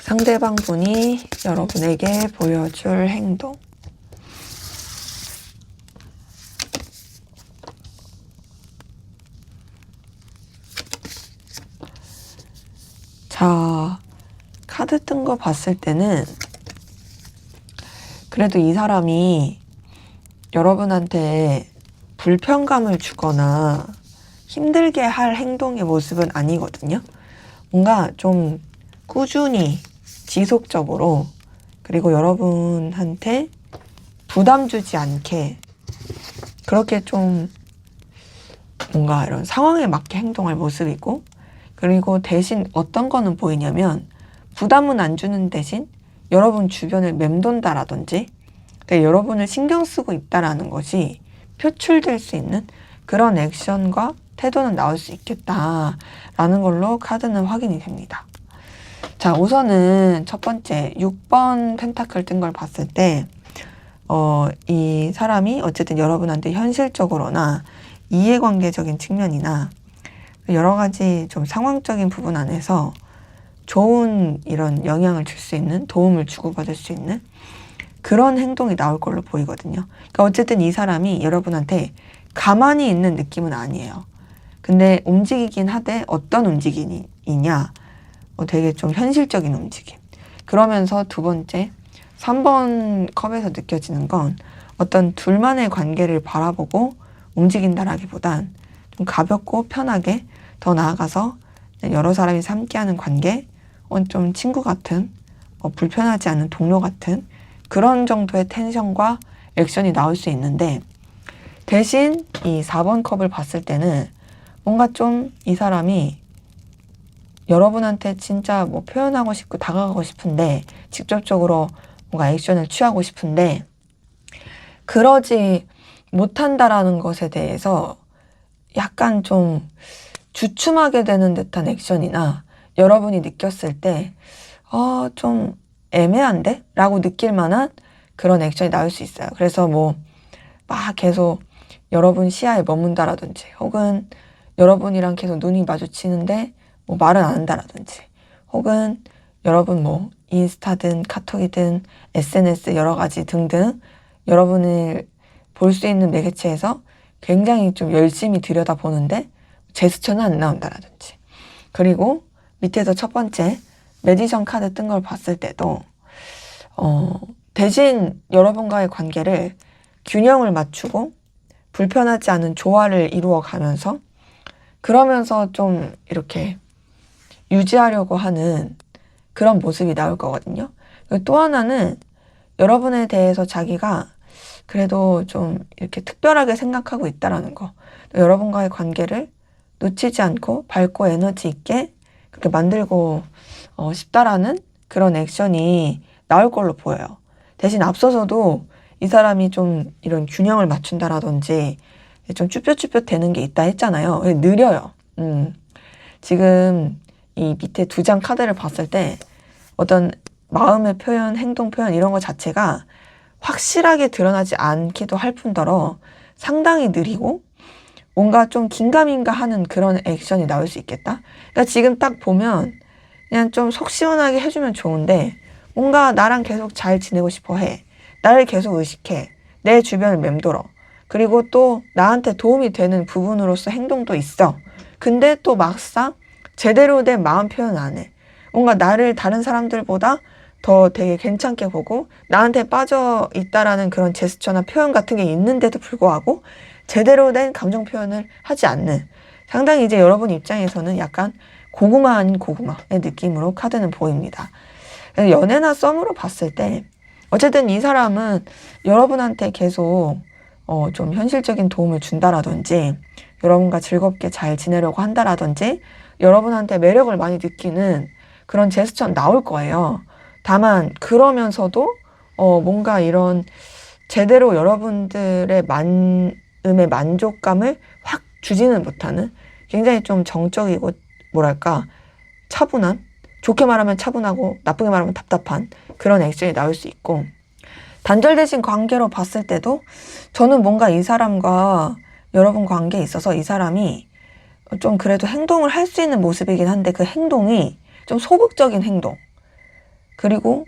상대방 분이 여러분에게 보여줄 행동. 자, 카드 뜬 거 봤을 때는 그래도 이 사람이 여러분한테 불편감을 주거나 힘들게 할 행동의 모습은 아니거든요. 뭔가 좀 꾸준히 지속적으로 그리고 여러분한테 부담 주지 않게 그렇게 좀 뭔가 이런 상황에 맞게 행동할 모습이고, 그리고 대신 어떤 거는 보이냐면 부담은 안 주는 대신 여러분 주변을 맴돈다라든지 여러분을 신경 쓰고 있다라는 것이 표출될 수 있는 그런 액션과 태도는 나올 수 있겠다라는 걸로 카드는 확인이 됩니다. 자, 우선은 첫 번째 6번 펜타클 뜬 걸 봤을 때 이 사람이 어쨌든 여러분한테 현실적으로나 이해관계적인 측면이나 여러 가지 좀 상황적인 부분 안에서 좋은 이런 영향을 줄 수 있는, 도움을 주고받을 수 있는 그런 행동이 나올 걸로 보이거든요. 그러니까 어쨌든 이 사람이 여러분한테 가만히 있는 느낌은 아니에요. 근데 움직이긴 하되 어떤 움직임이냐? 되게 좀 현실적인 움직임. 그러면서 두 번째 3번 컵에서 느껴지는 건 어떤 둘만의 관계를 바라보고 움직인다라기보단 좀 가볍고 편하게, 더 나아가서 여러 사람이 함께하는 관계, 좀 친구 같은, 불편하지 않은 동료 같은 그런 정도의 텐션과 액션이 나올 수 있는데, 대신 이 4번 컵을 봤을 때는 뭔가 좀 이 사람이 여러분한테 진짜 뭐 표현하고 싶고 다가가고 싶은데, 직접적으로 뭔가 액션을 취하고 싶은데 그러지 못한다라는 것에 대해서 약간 좀 주춤하게 되는 듯한 액션이나 여러분이 느꼈을 때 좀 애매한데? 라고 느낄 만한 그런 액션이 나올 수 있어요. 그래서 뭐 막 계속 여러분 시야에 머문다라든지, 혹은 여러분이랑 계속 눈이 마주치는데 뭐 말은 안 한다라든지, 혹은 여러분 뭐 인스타든 카톡이든 SNS 여러 가지 등등 여러분을 볼 수 있는 매개체에서 굉장히 좀 열심히 들여다보는데 제스처는 안 나온다라든지. 그리고 밑에서 첫 번째 매지션 카드 뜬 걸 봤을 때도 대신 여러분과의 관계를 균형을 맞추고 불편하지 않은 조화를 이루어 가면서, 그러면서 좀 이렇게 유지하려고 하는 그런 모습이 나올 거거든요. 또 하나는 여러분에 대해서 자기가 그래도 좀 이렇게 특별하게 생각하고 있다라는 거. 여러분과의 관계를 놓치지 않고 밝고 에너지 있게 그렇게 만들고 싶다라는 그런 액션이 나올 걸로 보여요. 대신 앞서서도 이 사람이 좀 이런 균형을 맞춘다라든지 좀 쭈뼛쭈뼛 되는 게 있다 했잖아요. 느려요. 지금 이 밑에 두 장 카드를 봤을 때 어떤 마음의 표현, 행동 표현 이런 거 자체가 확실하게 드러나지 않기도 할 뿐더러 상당히 느리고 뭔가 좀 긴가민가 하는 그런 액션이 나올 수 있겠다. 그러니까 지금 딱 보면 그냥 좀 속 시원하게 해주면 좋은데 뭔가 나랑 계속 잘 지내고 싶어 해. 나를 계속 의식해. 내 주변을 맴돌아. 그리고 또 나한테 도움이 되는 부분으로서 행동도 있어. 근데 또 막상 제대로 된 마음 표현 안 해. 뭔가 나를 다른 사람들보다 더 되게 괜찮게 보고 나한테 빠져 있다라는 그런 제스처나 표현 같은 게 있는데도 불구하고 제대로 된 감정 표현을 하지 않는, 상당히 이제 여러분 입장에서는 약간 고구마 아닌 고구마의 느낌으로 카드는 보입니다. 연애나 썸으로 봤을 때 어쨌든 이 사람은 여러분한테 계속 좀 현실적인 도움을 준다라든지, 여러분과 즐겁게 잘 지내려고 한다라든지, 여러분한테 매력을 많이 느끼는 그런 제스처는 나올 거예요. 다만 그러면서도 뭔가 이런 제대로 여러분들의 마음의 만족감을 확 주지는 못하는, 굉장히 좀 정적이고 뭐랄까 차분한, 좋게 말하면 차분하고 나쁘게 말하면 답답한 그런 액션이 나올 수 있고, 단절되신 관계로 봤을 때도 저는 뭔가 이 사람과 여러분 관계에 있어서 이 사람이 좀 그래도 행동을 할 수 있는 모습이긴 한데 그 행동이 좀 소극적인 행동, 그리고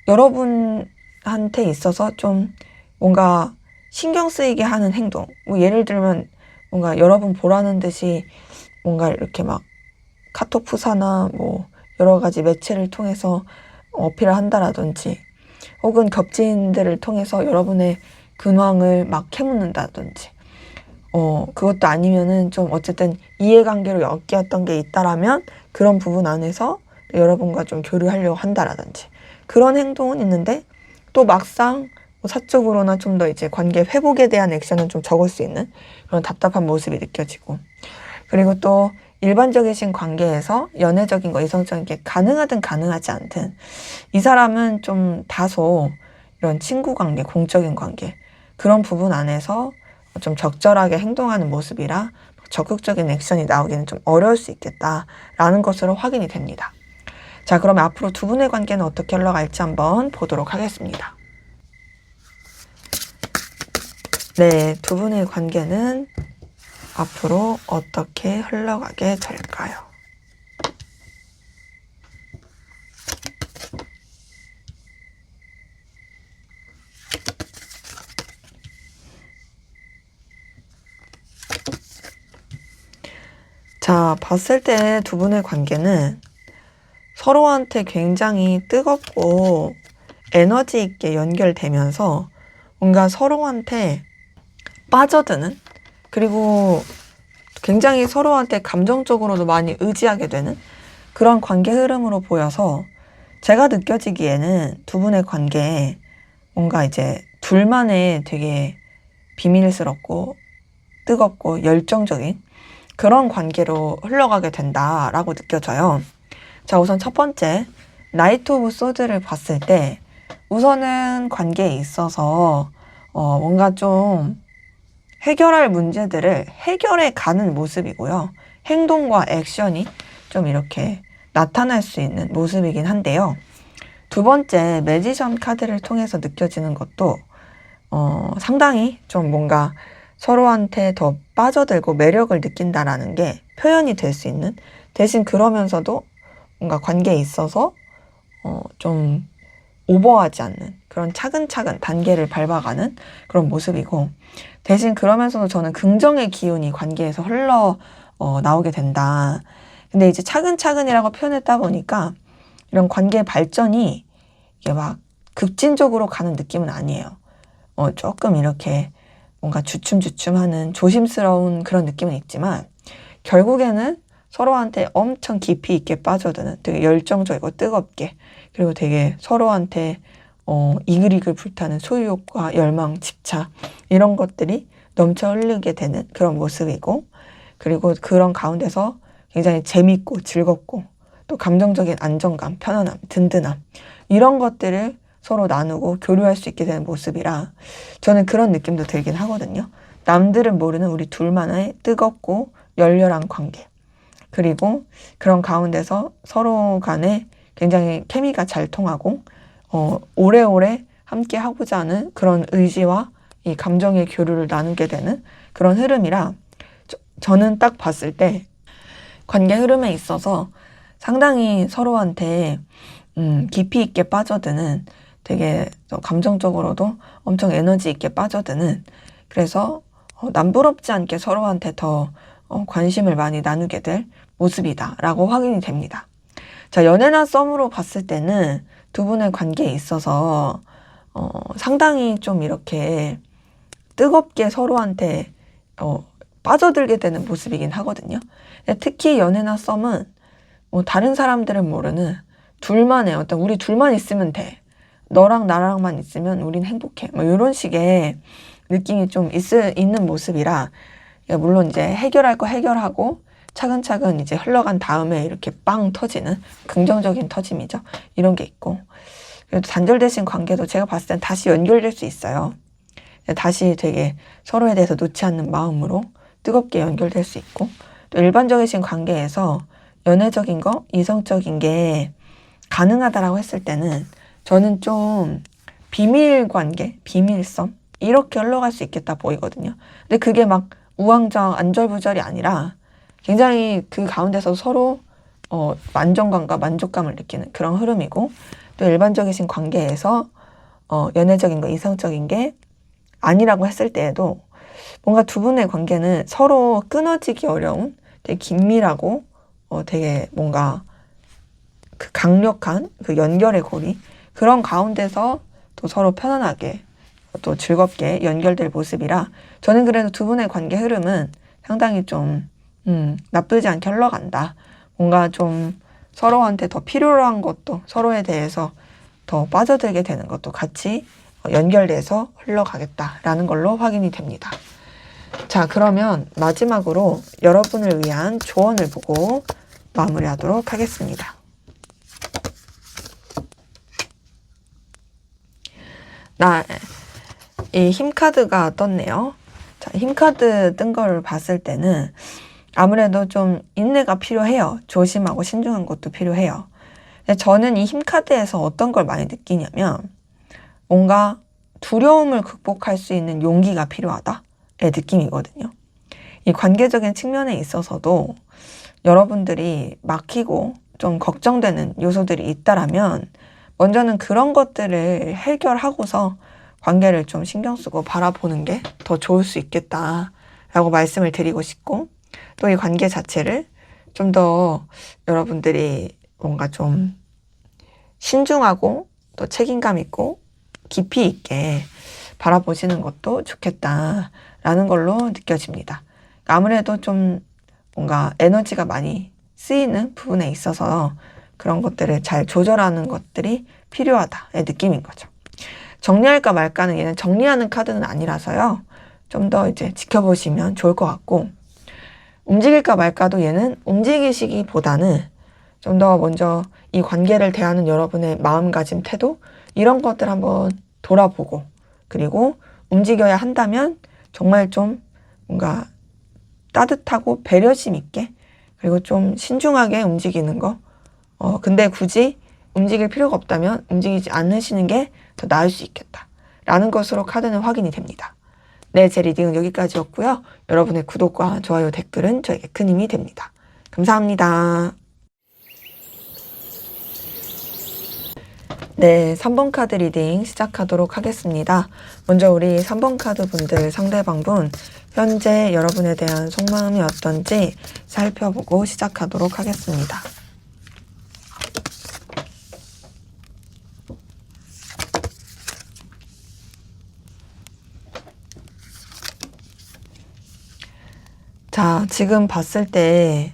여러분한테 있어서 좀 뭔가 신경 쓰이게 하는 행동, 뭐 예를 들면 뭔가 여러분 보라는 듯이 뭔가 이렇게 막 카톡 푸사나 뭐 여러 가지 매체를 통해서 어필을 한다라든지, 혹은 겹친들을 통해서 여러분의 근황을 막 캐묻는다든지, 그것도 아니면은 좀 어쨌든 이해관계로 엮였던 게 있다라면 그런 부분 안에서 여러분과 좀 교류하려고 한다라든지 그런 행동은 있는데, 또 막상 사적으로나 좀 더 이제 관계 회복에 대한 액션은 좀 적을 수 있는 그런 답답한 모습이 느껴지고, 그리고 또 일반적이신 관계에서 연애적인 거, 이성적인 게 가능하든 가능하지 않든 이 사람은 좀 다소 이런 친구 관계, 공적인 관계 그런 부분 안에서 좀 적절하게 행동하는 모습이라 적극적인 액션이 나오기는 좀 어려울 수 있겠다라는 것으로 확인이 됩니다. 자, 그러면 앞으로 두 분의 관계는 어떻게 흘러갈지 한번 보도록 하겠습니다. 네, 두 분의 관계는 앞으로 어떻게 흘러가게 될까요? 자, 봤을 때 두 분의 관계는 서로한테 굉장히 뜨겁고 에너지 있게 연결되면서 뭔가 서로한테 빠져드는, 그리고 굉장히 서로한테 감정적으로도 많이 의지하게 되는 그런 관계 흐름으로 보여서, 제가 느껴지기에는 두 분의 관계에 뭔가 이제 둘만의 되게 비밀스럽고 뜨겁고 열정적인 그런 관계로 흘러가게 된다라고 느껴져요. 자, 우선 첫 번째, 나이트 오브 소드를 봤을 때 우선은 관계에 있어서 뭔가 좀 해결할 문제들을 해결해 가는 모습이고요. 행동과 액션이 좀 이렇게 나타날 수 있는 모습이긴 한데요. 두 번째, 매지션 카드를 통해서 느껴지는 것도 상당히 좀 뭔가 서로한테 더 빠져들고 매력을 느낀다라는 게 표현이 될 수 있는, 대신 그러면서도 뭔가 관계에 있어서 좀 오버하지 않는 그런 차근차근 단계를 밟아가는 그런 모습이고, 대신 그러면서도 저는 긍정의 기운이 관계에서 흘러 나오게 된다. 근데 이제 차근차근이라고 표현했다 보니까 이런 관계 발전이 이게 막 급진적으로 가는 느낌은 아니에요. 조금 이렇게 뭔가 주춤주춤하는 조심스러운 그런 느낌은 있지만, 결국에는 서로한테 엄청 깊이 있게 빠져드는, 되게 열정적이고 뜨겁게, 그리고 되게 서로한테 이글이글 불타는 소유욕과 열망, 집착 이런 것들이 넘쳐 흐르게 되는 그런 모습이고, 그리고 그런 가운데서 굉장히 재밌고 즐겁고 또 감정적인 안정감, 편안함, 든든함 이런 것들을 서로 나누고 교류할 수 있게 되는 모습이라 저는 그런 느낌도 들긴 하거든요. 남들은 모르는 우리 둘만의 뜨겁고 열렬한 관계, 그리고 그런 가운데서 서로 간에 굉장히 케미가 잘 통하고 오래오래 함께 하고자 하는 그런 의지와 이 감정의 교류를 나누게 되는 그런 흐름이라, 저는 딱 봤을 때 관계 흐름에 있어서 상당히 서로한테 깊이 있게 빠져드는, 되게 감정적으로도 엄청 에너지 있게 빠져드는, 그래서 남부럽지 않게 서로한테 더 관심을 많이 나누게 될 모습이다 라고 확인이 됩니다. 자, 연애나 썸으로 봤을 때는 두 분의 관계에 있어서 상당히 좀 이렇게 뜨겁게 서로한테 빠져들게 되는 모습이긴 하거든요. 특히 연애나 썸은 다른 사람들은 모르는 둘만의 우리 둘만 있으면 돼, 너랑 나랑만 있으면 우린 행복해, 뭐 이런 식의 느낌이 좀 있는 모습이라, 물론 이제 해결할 거 해결하고 차근차근 이제 흘러간 다음에 이렇게 빵 터지는 긍정적인 터짐이죠. 이런 게 있고, 그래도 단절되신 관계도 제가 봤을 땐 다시 연결될 수 있어요. 다시 되게 서로에 대해서 놓지 않는 마음으로 뜨겁게 연결될 수 있고, 또 일반적이신 관계에서 연애적인 거, 이성적인 게 가능하다라고 했을 때는 저는 좀 비밀 관계, 비밀섬 이렇게 흘러갈 수 있겠다 보이거든요. 근데 그게 막 우왕좌왕 안절부절이 아니라 굉장히 그 가운데서 서로 안정감과 만족감을 느끼는 그런 흐름이고, 또 일반적이신 관계에서 연애적인 거, 이성적인 게 아니라고 했을 때에도 뭔가 두 분의 관계는 서로 끊어지기 어려운 되게 긴밀하고 되게 뭔가 그 강력한 그 연결의 고리, 그런 가운데서 또 서로 편안하게 또 즐겁게 연결될 모습이라, 저는 그래도 두 분의 관계 흐름은 상당히 좀 나쁘지 않게 흘러간다. 뭔가 좀 서로한테 더 필요한 것도, 서로에 대해서 더 빠져들게 되는 것도 같이 연결돼서 흘러가겠다라는 걸로 확인이 됩니다. 자, 그러면 마지막으로 여러분을 위한 조언을 보고 마무리하도록 하겠습니다. 이 힘카드가 떴네요. 자, 힘카드 뜬 걸 봤을 때는 아무래도 좀 인내가 필요해요. 조심하고 신중한 것도 필요해요. 근데 저는 이 힘카드에서 어떤 걸 많이 느끼냐면 뭔가 두려움을 극복할 수 있는 용기가 필요하다의 느낌이거든요. 이 관계적인 측면에 있어서도 여러분들이 막히고 좀 걱정되는 요소들이 있다라면 먼저는 그런 것들을 해결하고서 관계를 좀 신경 쓰고 바라보는 게 더 좋을 수 있겠다라고 말씀을 드리고 싶고, 또 이 관계 자체를 좀 더 여러분들이 뭔가 좀 신중하고 또 책임감 있고 깊이 있게 바라보시는 것도 좋겠다라는 걸로 느껴집니다. 아무래도 좀 뭔가 에너지가 많이 쓰이는 부분에 있어서 그런 것들을 잘 조절하는 것들이 필요하다의 느낌인 거죠. 정리할까 말까는 얘는 정리하는 카드는 아니라서요. 좀 더 이제 지켜보시면 좋을 것 같고, 움직일까 말까도 얘는 움직이시기보다는 좀 더 먼저 이 관계를 대하는 여러분의 마음가짐, 태도 이런 것들 한번 돌아보고, 그리고 움직여야 한다면 정말 좀 뭔가 따뜻하고 배려심 있게, 그리고 좀 신중하게 움직이는 거. 근데 굳이 움직일 필요가 없다면 움직이지 않으시는 게 더 나을 수 있겠다 라는 것으로 카드는 확인이 됩니다. 네, 제 리딩은 여기까지였고요. 여러분의 구독과 좋아요, 댓글은 저에게 큰 힘이 됩니다. 감사합니다. 네, 3번 카드 리딩 시작하도록 하겠습니다. 먼저 우리 3번 카드 분들, 상대방분 현재 여러분에 대한 속마음이 어떤지 살펴보고 시작하도록 하겠습니다. 자, 지금 봤을 때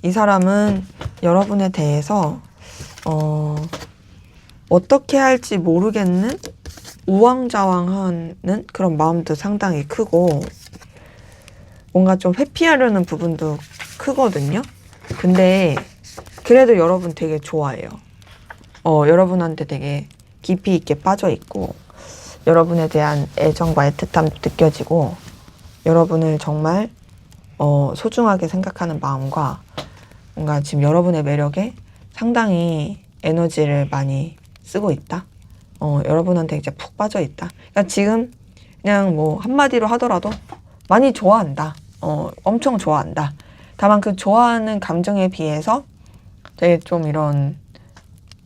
이 사람은 여러분에 대해서 어떻게 할지 모르겠는 우왕좌왕하는 그런 마음도 상당히 크고, 뭔가 좀 회피하려는 부분도 크거든요. 근데 그래도 여러분 되게 좋아해요. 여러분한테 되게 깊이 있게 빠져 있고, 여러분에 대한 애정과 애틋함도 느껴지고, 여러분을 정말 소중하게 생각하는 마음과 뭔가 지금 여러분의 매력에 상당히 에너지를 많이 쓰고 있다. 여러분한테 이제 푹 빠져 있다. 그러니까 지금 그냥 뭐 한마디로 하더라도 많이 좋아한다. 엄청 좋아한다. 다만 그 좋아하는 감정에 비해서 되게 좀 이런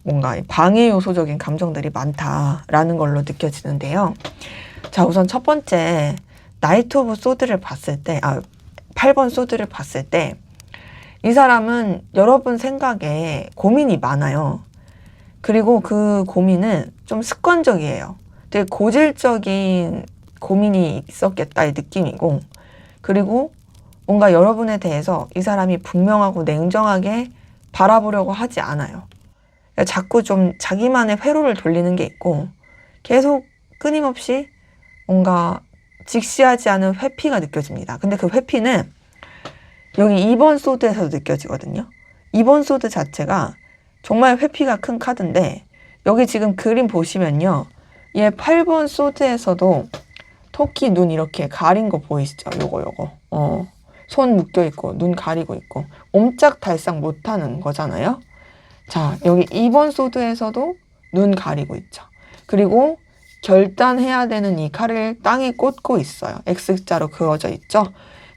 뭔가 방해 요소적인 감정들이 많다라는 걸로 느껴지는데요. 자, 우선 첫 번째 나이트 오브 소드를 봤을 때, 8번 소드를 봤을 때 이 사람은 여러분 생각에 고민이 많아요. 그리고 그 고민은 좀 습관적이에요. 되게 고질적인 고민이 있었겠다의 느낌이고, 그리고 뭔가 여러분에 대해서 이 사람이 분명하고 냉정하게 바라보려고 하지 않아요. 그러니까 자꾸 좀 자기만의 회로를 돌리는 게 있고, 계속 끊임없이 뭔가 직시하지 않은 회피가 느껴집니다. 근데 그 회피는 여기 2번 소드에서도 느껴지거든요. 2번 소드 자체가 정말 회피가 큰 카드인데, 여기 지금 그림 보시면요. 얘 8번 소드에서도 토끼 눈 이렇게 가린 거 보이시죠? 요거. 손 묶여 있고, 눈 가리고 있고, 옴짝달싹 못하는 거잖아요. 자, 여기 2번 소드에서도 눈 가리고 있죠. 그리고 결단해야 되는 이 칼을 땅에 꽂고 있어요. X자로 그어져 있죠.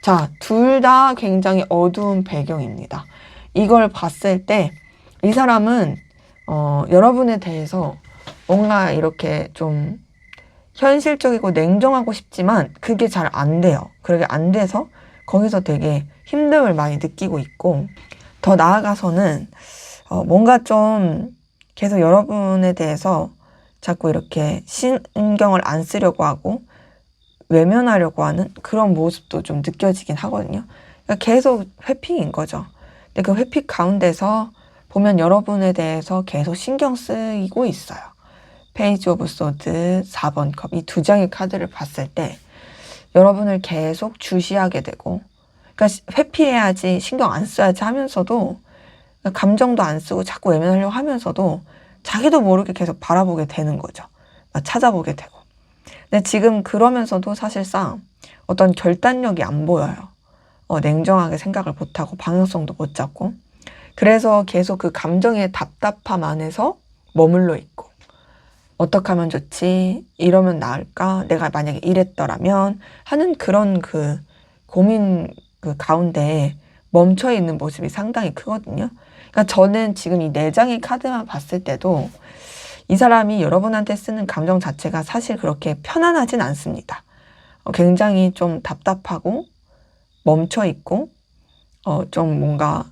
자, 둘 다 굉장히 어두운 배경입니다. 이걸 봤을 때 이 사람은 여러분에 대해서 뭔가 이렇게 좀 현실적이고 냉정하고 싶지만 그게 잘 안 돼요. 그러게 안 돼서 거기서 되게 힘듦을 많이 느끼고 있고, 더 나아가서는 뭔가 좀 계속 여러분에 대해서 자꾸 이렇게 신경을 안 쓰려고 하고 외면하려고 하는 그런 모습도 좀 느껴지긴 하거든요. 그러니까 계속 회피인 거죠. 근데 그 회피 가운데서 보면 여러분에 대해서 계속 신경 쓰이고 있어요. 페이지 오브 소드, 4번 컵, 이 두 장의 카드를 봤을 때 여러분을 계속 주시하게 되고, 그러니까 회피해야지, 신경 안 써야지 하면서도, 감정도 안 쓰고 자꾸 외면하려고 하면서도 자기도 모르게 계속 바라보게 되는 거죠. 찾아보게 되고. 근데 지금 그러면서도 사실상 어떤 결단력이 안 보여요. 냉정하게 생각을 못하고 방향성도 못 잡고. 그래서 계속 그 감정의 답답함 안에서 머물러 있고, 어떻게 하면 좋지? 이러면 나을까? 내가 만약에 이랬더라면 하는 그런 그 고민 그 가운데 멈춰 있는 모습이 상당히 크거든요. 그러니까 저는 지금 이 4장의 카드만 봤을 때도 이 사람이 여러분한테 쓰는 감정 자체가 사실 그렇게 편안하진 않습니다. 굉장히 좀 답답하고 멈춰 있고, 좀 뭔가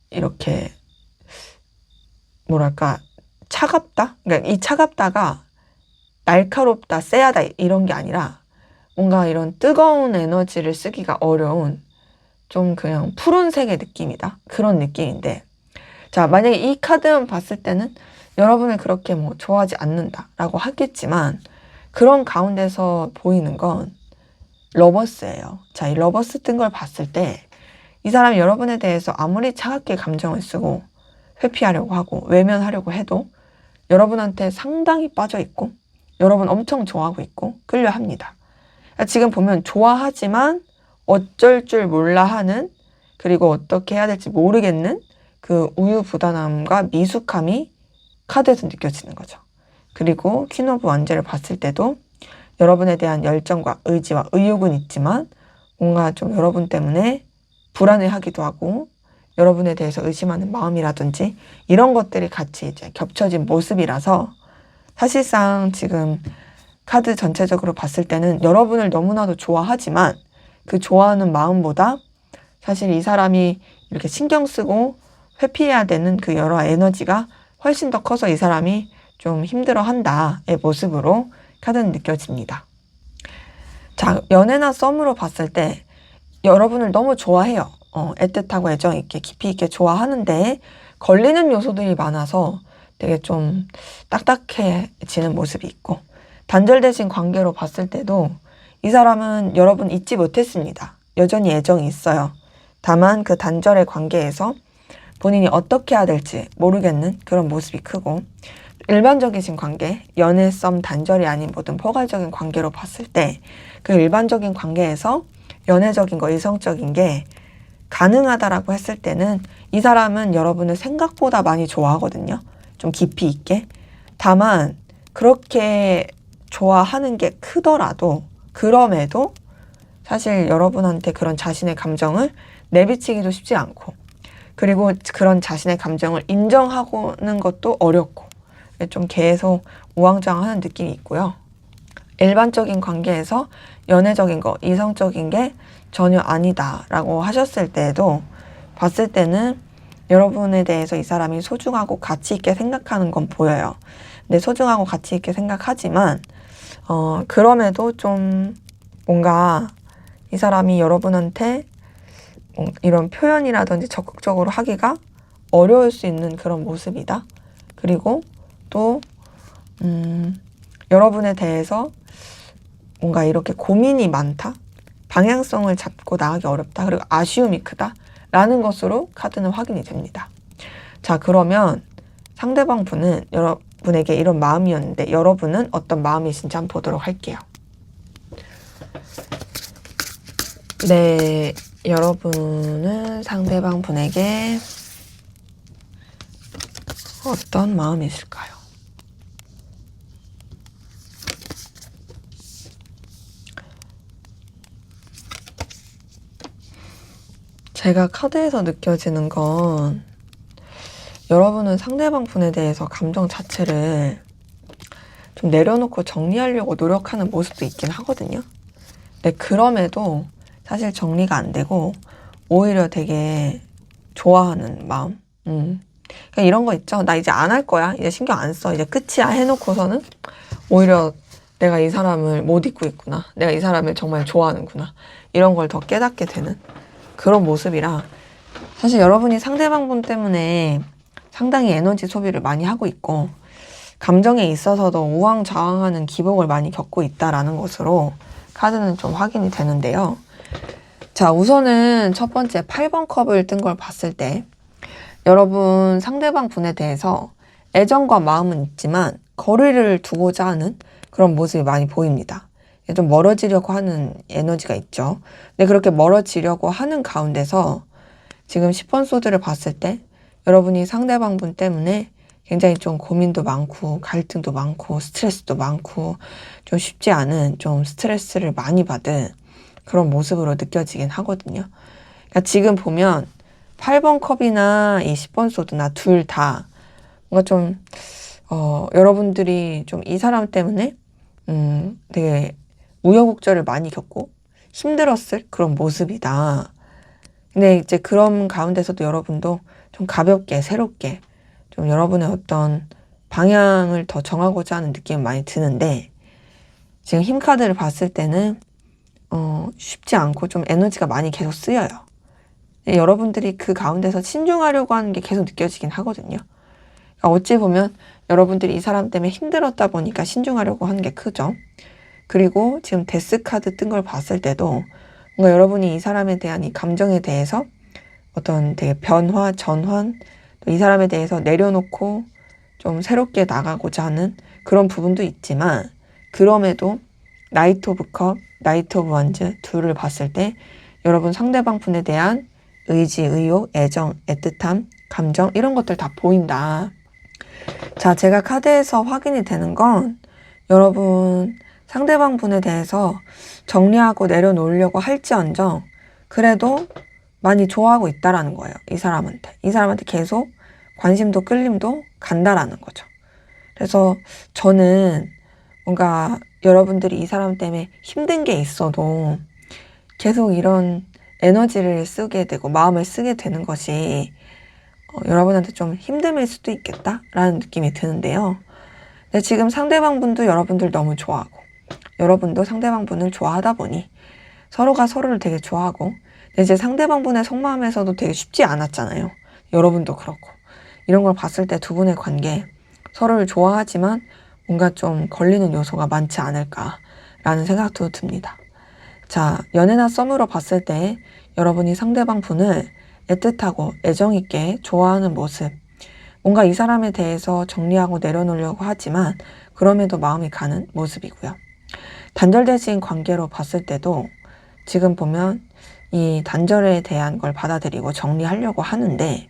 이렇게 뭐랄까 차갑다? 그러니까 이 차갑다가 날카롭다, 쎄하다 이런 게 아니라 뭔가 이런 뜨거운 에너지를 쓰기가 어려운 좀 그냥 푸른색의 느낌이다. 그런 느낌인데, 자, 만약에 이 카드만 봤을 때는 여러분을 그렇게 뭐 좋아하지 않는다라고 하겠지만, 그런 가운데서 보이는 건 러버스예요. 자, 이 러버스 뜬 걸 봤을 때 이 사람이 여러분에 대해서 아무리 차갑게 감정을 쓰고 회피하려고 하고 외면하려고 해도 여러분한테 상당히 빠져 있고, 여러분 엄청 좋아하고 있고 끌려 합니다. 지금 보면 좋아하지만 어쩔 줄 몰라 하는, 그리고 어떻게 해야 될지 모르겠는 그 우유부단함과 미숙함이 카드에서 느껴지는 거죠. 그리고 퀸 오브 원제를 봤을 때도 여러분에 대한 열정과 의지와 의욕은 있지만 뭔가 좀 여러분 때문에 불안해하기도 하고, 여러분에 대해서 의심하는 마음이라든지 이런 것들이 같이 이제 겹쳐진 모습이라서, 사실상 지금 카드 전체적으로 봤을 때는 여러분을 너무나도 좋아하지만 그 좋아하는 마음보다 사실 이 사람이 이렇게 신경 쓰고 회피해야 되는 그 여러 에너지가 훨씬 더 커서 이 사람이 좀 힘들어한다의 모습으로 카드는 느껴집니다. 자, 연애나 썸으로 봤을 때 여러분을 너무 좋아해요. 애틋하고 애정 있게 깊이 있게 좋아하는데 걸리는 요소들이 많아서 되게 좀 딱딱해지는 모습이 있고, 단절되신 관계로 봤을 때도 이 사람은 여러분 잊지 못했습니다. 여전히 애정이 있어요. 다만 그 단절의 관계에서 본인이 어떻게 해야 될지 모르겠는 그런 모습이 크고, 일반적이신 관계, 연애, 썸, 단절이 아닌 모든 포괄적인 관계로 봤을 때 그 일반적인 관계에서 연애적인 거, 이성적인 게 가능하다라고 했을 때는 이 사람은 여러분을 생각보다 많이 좋아하거든요. 좀 깊이 있게. 다만 그렇게 좋아하는 게 크더라도, 그럼에도 사실 여러분한테 그런 자신의 감정을 내비치기도 쉽지 않고, 그리고 그런 자신의 감정을 인정하는 것도 어렵고, 좀 계속 우왕좌왕하는 느낌이 있고요. 일반적인 관계에서 연애적인 거, 이성적인 게 전혀 아니다라고 하셨을 때에도 봤을 때는 여러분에 대해서 이 사람이 소중하고 가치 있게 생각하는 건 보여요. 근데 소중하고 가치 있게 생각하지만 그럼에도 좀 뭔가 이 사람이 여러분한테 이런 표현이라든지 적극적으로 하기가 어려울 수 있는 그런 모습이다. 그리고 또 여러분에 대해서 뭔가 이렇게 고민이 많다, 방향성을 잡고 나가기 어렵다, 그리고 아쉬움이 크다 라는 것으로 카드는 확인이 됩니다. 자, 그러면 상대방 분은 여러분에게 이런 마음이었는데 여러분은 어떤 마음이신지 한번 보도록 할게요. 네, 여러분은 상대방 분에게 어떤 마음이 있을까요? 제가 카드에서 느껴지는 건 여러분은 상대방 분에 대해서 감정 자체를 좀 내려놓고 정리하려고 노력하는 모습도 있긴 하거든요. 근데 그럼에도 사실 정리가 안 되고 오히려 되게 좋아하는 마음. 그러니까 이런 거 있죠. 나 이제 안 할 거야. 이제 신경 안 써. 이제 끝이야 해놓고서는 오히려 내가 이 사람을 못 잊고 있구나. 내가 이 사람을 정말 좋아하는구나. 이런 걸 더 깨닫게 되는 그런 모습이라, 사실 여러분이 상대방 분 때문에 상당히 에너지 소비를 많이 하고 있고, 감정에 있어서도 우왕좌왕하는 기복을 많이 겪고 있다라는 것으로 카드는 좀 확인이 되는데요. 자, 우선은 첫 번째 8번 컵을 뜬 걸 봤을 때 여러분 상대방 분에 대해서 애정과 마음은 있지만 거리를 두고자 하는 그런 모습이 많이 보입니다. 좀 멀어지려고 하는 에너지가 있죠. 근데 그렇게 멀어지려고 하는 가운데서 지금 10번 소드를 봤을 때 여러분이 상대방 분 때문에 굉장히 좀 고민도 많고 갈등도 많고 스트레스도 많고 좀 쉽지 않은 좀 스트레스를 많이 받은 그런 모습으로 느껴지긴 하거든요. 그러니까 지금 보면 8번 컵이나 이 10번 소드나 둘 다 뭔가 좀 여러분들이 좀 이 사람 때문에 되게 우여곡절을 많이 겪고 힘들었을 그런 모습이다. 근데 이제 그런 가운데서도 여러분도 좀 가볍게 새롭게 좀 여러분의 어떤 방향을 더 정하고자 하는 느낌이 많이 드는데 지금 힘 카드를 봤을 때는 쉽지 않고 좀 에너지가 많이 계속 쓰여요. 여러분들이 그 가운데서 신중하려고 하는 게 계속 느껴지긴 하거든요. 그러니까 어찌 보면 여러분들이 이 사람 때문에 힘들었다 보니까 신중하려고 하는 게 크죠. 그리고 지금 데스 카드 뜬 걸 봤을 때도 뭔가 여러분이 이 사람에 대한 이 감정에 대해서 어떤 되게 변화, 전환, 또 이 사람에 대해서 내려놓고 좀 새롭게 나가고자 하는 그런 부분도 있지만 그럼에도 나이트 오브 컵, 나이트 오브 원즈 둘을 봤을 때 여러분 상대방 분에 대한 의지, 의욕, 애정, 애틋함, 감정 이런 것들 다 보인다. 자, 제가 카드에서 확인이 되는 건 여러분 상대방 분에 대해서 정리하고 내려놓으려고 할지언정 그래도 많이 좋아하고 있다라는 거예요. 이 사람한테 계속 관심도 끌림도 간다라는 거죠. 그래서 저는 뭔가 여러분들이 이 사람 때문에 힘든 게 있어도 계속 이런 에너지를 쓰게 되고 마음을 쓰게 되는 것이 여러분한테 좀 힘듦일 수도 있겠다라는 느낌이 드는데요. 근데 지금 상대방 분도 여러분들 너무 좋아하고 여러분도 상대방 분을 좋아하다 보니 서로가 서로를 되게 좋아하고 근데 이제 상대방 분의 속마음에서도 되게 쉽지 않았잖아요. 여러분도 그렇고 이런 걸 봤을 때 두 분의 관계 서로를 좋아하지만 뭔가 좀 걸리는 요소가 많지 않을까라는 생각도 듭니다. 자, 연애나 썸으로 봤을 때 여러분이 상대방 분을 애틋하고 애정 있게 좋아하는 모습 뭔가 이 사람에 대해서 정리하고 내려놓으려고 하지만 그럼에도 마음이 가는 모습이고요. 단절되신 관계로 봤을 때도 지금 보면 이 단절에 대한 걸 받아들이고 정리하려고 하는데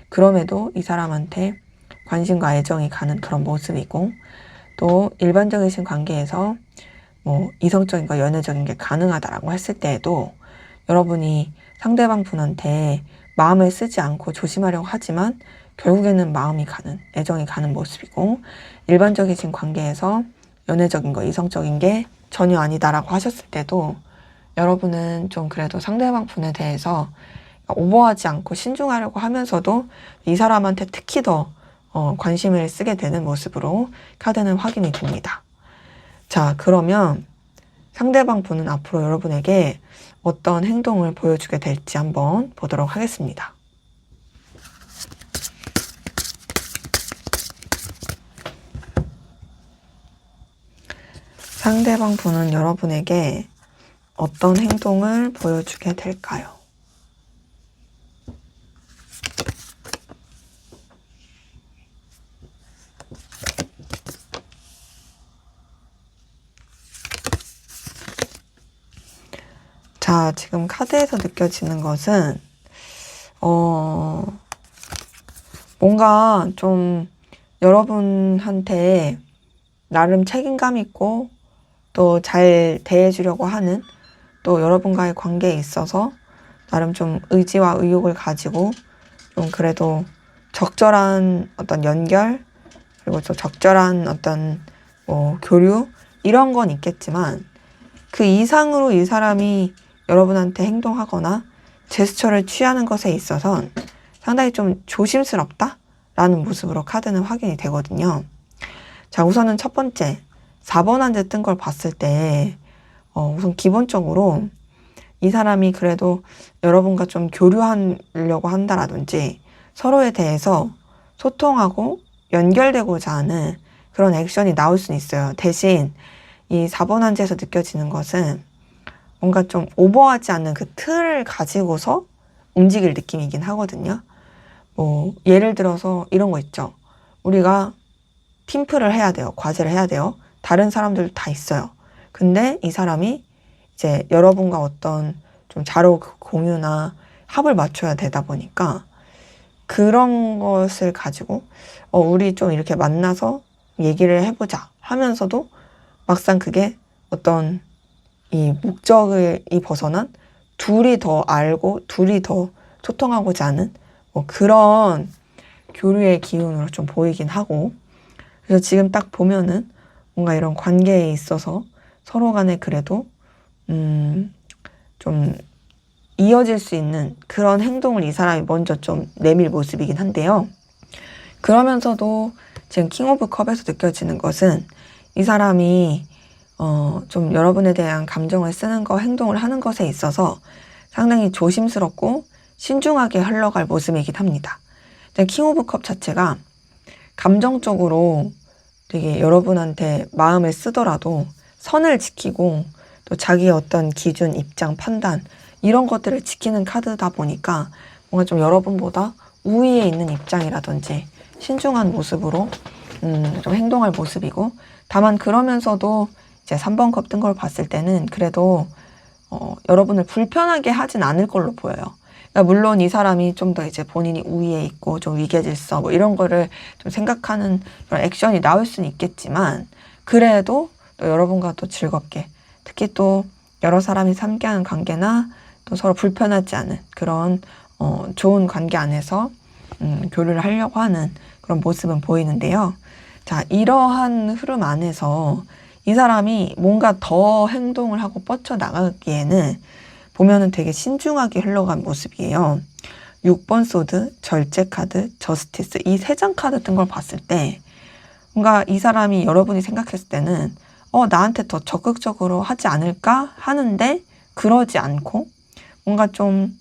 그럼에도 이 사람한테 관심과 애정이 가는 그런 모습이고 또 일반적이신 관계에서 뭐 이성적인 거 연애적인 게 가능하다라고 했을 때에도 여러분이 상대방 분한테 마음을 쓰지 않고 조심하려고 하지만 결국에는 마음이 가는 애정이 가는 모습이고 일반적이신 관계에서 연애적인 거 이성적인 게 전혀 아니다라고 하셨을 때도 여러분은 좀 그래도 상대방 분에 대해서 오버하지 않고 신중하려고 하면서도 이 사람한테 특히 더 관심을 쓰게 되는 모습으로 카드는 확인이 됩니다. 자, 그러면 상대방 분은 앞으로 여러분에게 어떤 행동을 보여주게 될지 한번 보도록 하겠습니다. 상대방 분은 여러분에게 어떤 행동을 보여주게 될까요? 자, 지금 카드에서 느껴지는 것은 뭔가 좀 여러분한테 나름 책임감 있고 또 잘 대해주려고 하는 또 여러분과의 관계에 있어서 나름 좀 의지와 의욕을 가지고 좀 그래도 적절한 어떤 연결 그리고 또 적절한 어떤 뭐 교류 이런 건 있겠지만 그 이상으로 이 사람이 여러분한테 행동하거나 제스처를 취하는 것에 있어선 상당히 좀 조심스럽다라는 모습으로 카드는 확인이 되거든요. 자, 우선은 첫 번째 4번 한지 뜬 걸 봤을 때 우선 기본적으로 이 사람이 그래도 여러분과 좀 교류하려고 한다라든지 서로에 대해서 소통하고 연결되고자 하는 그런 액션이 나올 수는 있어요. 대신 이 4번 한지에서 느껴지는 것은 뭔가 좀 오버하지 않는 그 틀을 가지고서 움직일 느낌이긴 하거든요. 뭐 예를 들어서 이런 거 있죠. 우리가 팀플을 해야 돼요. 과제를 해야 돼요. 다른 사람들 다 있어요. 근데 이 사람이 이제 여러분과 어떤 좀 자료 공유나 합을 맞춰야 되다 보니까 그런 것을 가지고 우리 좀 이렇게 만나서 얘기를 해보자 하면서도 막상 그게 어떤 이 목적을 벗어난 둘이 더 알고 둘이 더 소통하고자 하는 뭐 그런 교류의 기운으로 좀 보이긴 하고, 그래서 지금 딱 보면은 뭔가 이런 관계에 있어서 서로 간에 그래도 좀 이어질 수 있는 그런 행동을 이 사람이 먼저 좀 내밀 모습이긴 한데요. 그러면서도 지금 킹 오브 컵에서 느껴지는 것은 이 사람이 좀 여러분에 대한 감정을 쓰는 거, 행동을 하는 것에 있어서 상당히 조심스럽고 신중하게 흘러갈 모습이긴 합니다. 킹 오브 컵 자체가 감정적으로 되게 여러분한테 마음을 쓰더라도 선을 지키고 또 자기의 어떤 기준, 입장, 판단 이런 것들을 지키는 카드다 보니까 뭔가 좀 여러분보다 우위에 있는 입장이라든지 신중한 모습으로 좀 행동할 모습이고, 다만 그러면서도 이제 3번 컵 뜬 걸 봤을 때는 그래도 여러분을 불편하게 하진 않을 걸로 보여요. 그러니까 물론 이 사람이 좀 더 이제 본인이 우위에 있고 좀 위계질서 뭐 이런 거를 좀 생각하는 그런 액션이 나올 수는 있겠지만, 그래도 또 여러분과 또 즐겁게, 특히 또 여러 사람이 함께하는 관계나 또 서로 불편하지 않은 그런 좋은 관계 안에서 교류를 하려고 하는 그런 모습은 보이는데요. 자, 이러한 흐름 안에서 이 사람이 뭔가 더 행동을 하고 뻗쳐나가기에는 보면은 되게 신중하게 흘러간 모습이에요. 6번 소드, 절제 카드, 저스티스 이 3장 카드 뜬 걸 봤을 때 뭔가 이 사람이 여러분이 생각했을 때는 나한테 더 적극적으로 하지 않을까 하는데 그러지 않고 뭔가 좀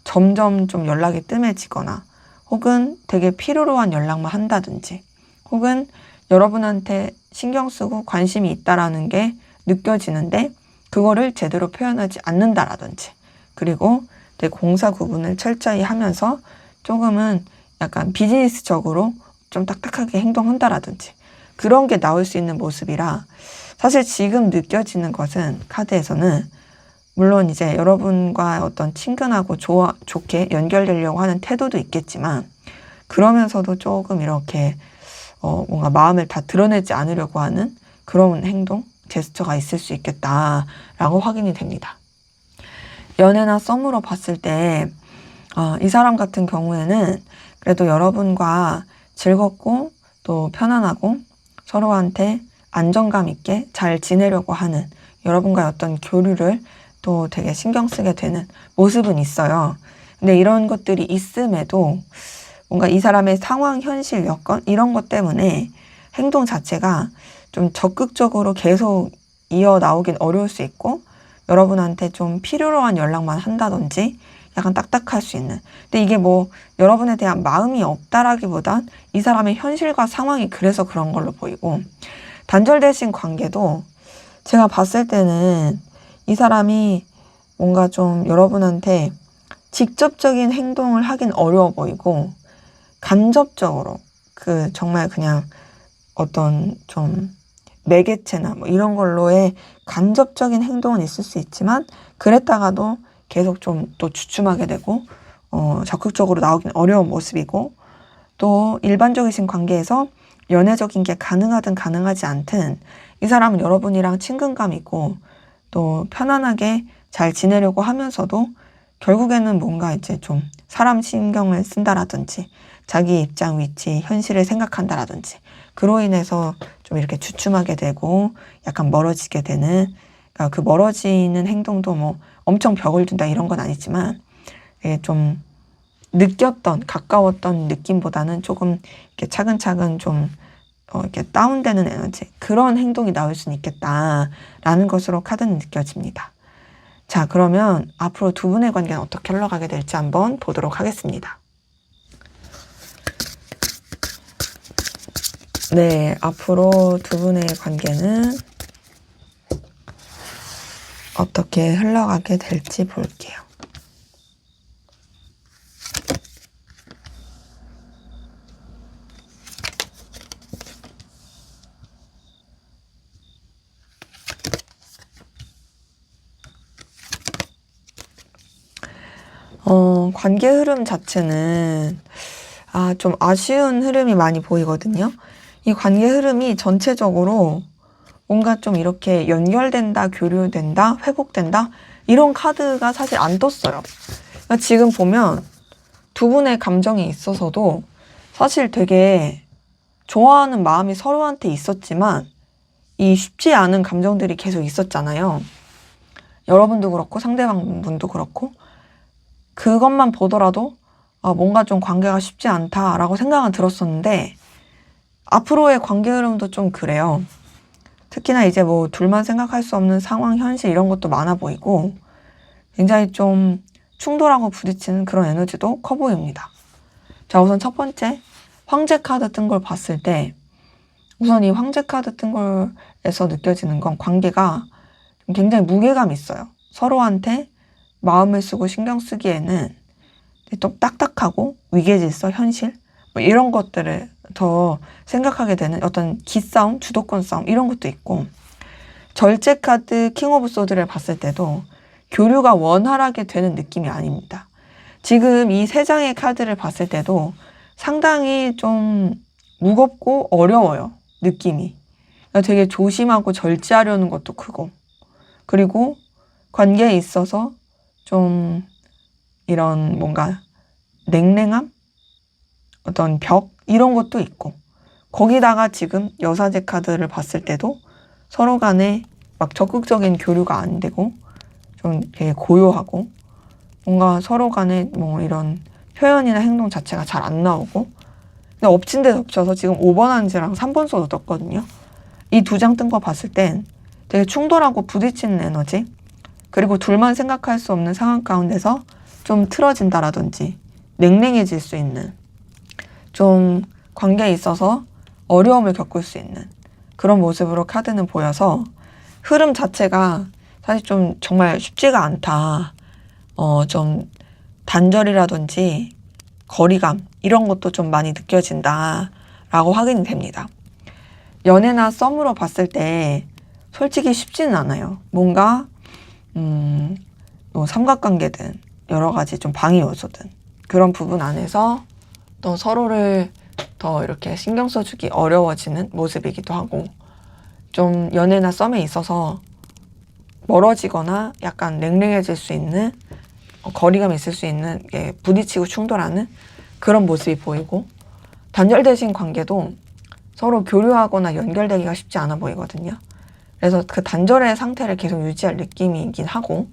점점 좀 연락이 뜸해지거나 혹은 되게 필요로 한 연락만 한다든지 혹은 여러분한테 신경 쓰고 관심이 있다라는 게 느껴지는데 그거를 제대로 표현하지 않는다라든지, 그리고 되게 공사 구분을 철저히 하면서 조금은 약간 비즈니스적으로 좀 딱딱하게 행동한다라든지 그런 게 나올 수 있는 모습이라, 사실 지금 느껴지는 것은 카드에서는 물론 이제 여러분과 어떤 친근하고 좋게 연결되려고 하는 태도도 있겠지만 그러면서도 조금 이렇게 뭔가 마음을 다 드러내지 않으려고 하는 그런 행동, 제스처가 있을 수 있겠다라고 확인이 됩니다. 연애나 썸으로 봤을 때 이 사람 같은 경우에는 그래도 여러분과 즐겁고 또 편안하고 서로한테 안정감 있게 잘 지내려고 하는 여러분과의 어떤 교류를 또 되게 신경 쓰게 되는 모습은 있어요. 근데 이런 것들이 있음에도 뭔가 이 사람의 상황, 현실, 여건 이런 것 때문에 행동 자체가 좀 적극적으로 계속 이어나오긴 어려울 수 있고 여러분한테 좀 필요로 한 연락만 한다든지 약간 딱딱할 수 있는, 근데 이게 뭐 여러분에 대한 마음이 없다라기보단 이 사람의 현실과 상황이 그래서 그런 걸로 보이고, 단절되신 관계도 제가 봤을 때는 이 사람이 뭔가 좀 여러분한테 직접적인 행동을 하긴 어려워 보이고 간접적으로 정말 그냥 어떤 좀 매개체나 뭐 이런 걸로의 간접적인 행동은 있을 수 있지만 그랬다가도 계속 좀 또 주춤하게 되고 적극적으로 나오긴 어려운 모습이고, 또 일반적이신 관계에서 연애적인 게 가능하든 가능하지 않든 이 사람은 여러분이랑 친근감 있고 또 편안하게 잘 지내려고 하면서도 결국에는 뭔가 이제 좀 사람 신경을 쓴다라든지 자기 입장, 위치, 현실을 생각한다라든지 그로 인해서 좀 이렇게 주춤하게 되고 약간 멀어지게 되는, 그러니까 그 멀어지는 행동도 뭐 엄청 벽을 둔다 이런 건 아니지만 좀 느꼈던 가까웠던 느낌보다는 조금 이렇게 차근차근 좀 이렇게 다운되는 에너지, 그런 행동이 나올 수는 있겠다라는 것으로 카드는 느껴집니다. 자, 그러면 앞으로 두 분의 관계는 어떻게 흘러가게 될지 한번 보도록 하겠습니다. 네, 앞으로 두 분의 관계는 어떻게 흘러가게 될지 볼게요. 관계 흐름 자체는 좀 아쉬운 흐름이 많이 보이거든요. 이 관계 흐름이 전체적으로 뭔가 좀 이렇게 연결된다, 교류된다, 회복된다 이런 카드가 사실 안 떴어요. 그러니까 지금 보면 두 분의 감정이 있어서도 사실 되게 좋아하는 마음이 서로한테 있었지만 이 쉽지 않은 감정들이 계속 있었잖아요. 여러분도 그렇고 상대방분도 그렇고 그것만 보더라도 뭔가 좀 관계가 쉽지 않다라고 생각은 들었었는데 앞으로의 관계 흐름도 좀 그래요. 특히나 이제 뭐 둘만 생각할 수 없는 상황, 현실 이런 것도 많아 보이고 굉장히 좀 충돌하고 부딪히는 그런 에너지도 커 보입니다. 자, 우선 첫 번째 황제 카드 뜬 걸 봤을 때 우선 이 황제 카드 뜬 걸에서 느껴지는 건 관계가 굉장히 무게감이 있어요. 서로한테 마음을 쓰고 신경 쓰기에는 좀 딱딱하고 위계질서, 현실 뭐 이런 것들을 더 생각하게 되는 어떤 기싸움, 주도권 싸움 이런 것도 있고 절제 카드 킹 오브 소드를 봤을 때도 교류가 원활하게 되는 느낌이 아닙니다. 지금 이 세 장의 카드를 봤을 때도 상당히 좀 무겁고 어려워요. 느낌이. 되게 조심하고 절제하려는 것도 크고 그리고 관계에 있어서 좀 이런 뭔가 냉랭함? 어떤 벽? 이런 것도 있고 거기다가 지금 여사제 카드를 봤을 때도 서로 간에 막 적극적인 교류가 안 되고 좀 되게 고요하고 뭔가 서로 간에 뭐 이런 표현이나 행동 자체가 잘 안 나오고 근데 엎친 데 덮쳐서 지금 5번 한지랑 3번 소도 떴거든요. 이 두 장 뜬 거 봤을 땐 되게 충돌하고 부딪히는 에너지 그리고 둘만 생각할 수 없는 상황 가운데서 좀 틀어진다라든지 냉랭해질 수 있는 좀 관계에 있어서 어려움을 겪을 수 있는 그런 모습으로 카드는 보여서 흐름 자체가 사실 좀 정말 쉽지가 않다. 좀 단절이라든지 거리감 이런 것도 좀 많이 느껴진다라고 확인이 됩니다. 연애나 썸으로 봤을 때 솔직히 쉽지는 않아요. 뭔가 뭐 삼각관계든 여러 가지 좀 방해 요소든 그런 부분 안에서 또 서로를 더 이렇게 신경 써주기 어려워지는 모습이기도 하고 좀 연애나 썸에 있어서 멀어지거나 약간 냉랭해질 수 있는 거리감이 있을 수 있는 부딪히고 충돌하는 그런 모습이 보이고 단절되신 관계도 서로 교류하거나 연결되기가 쉽지 않아 보이거든요. 그래서 그 단절의 상태를 계속 유지할 느낌이긴 하고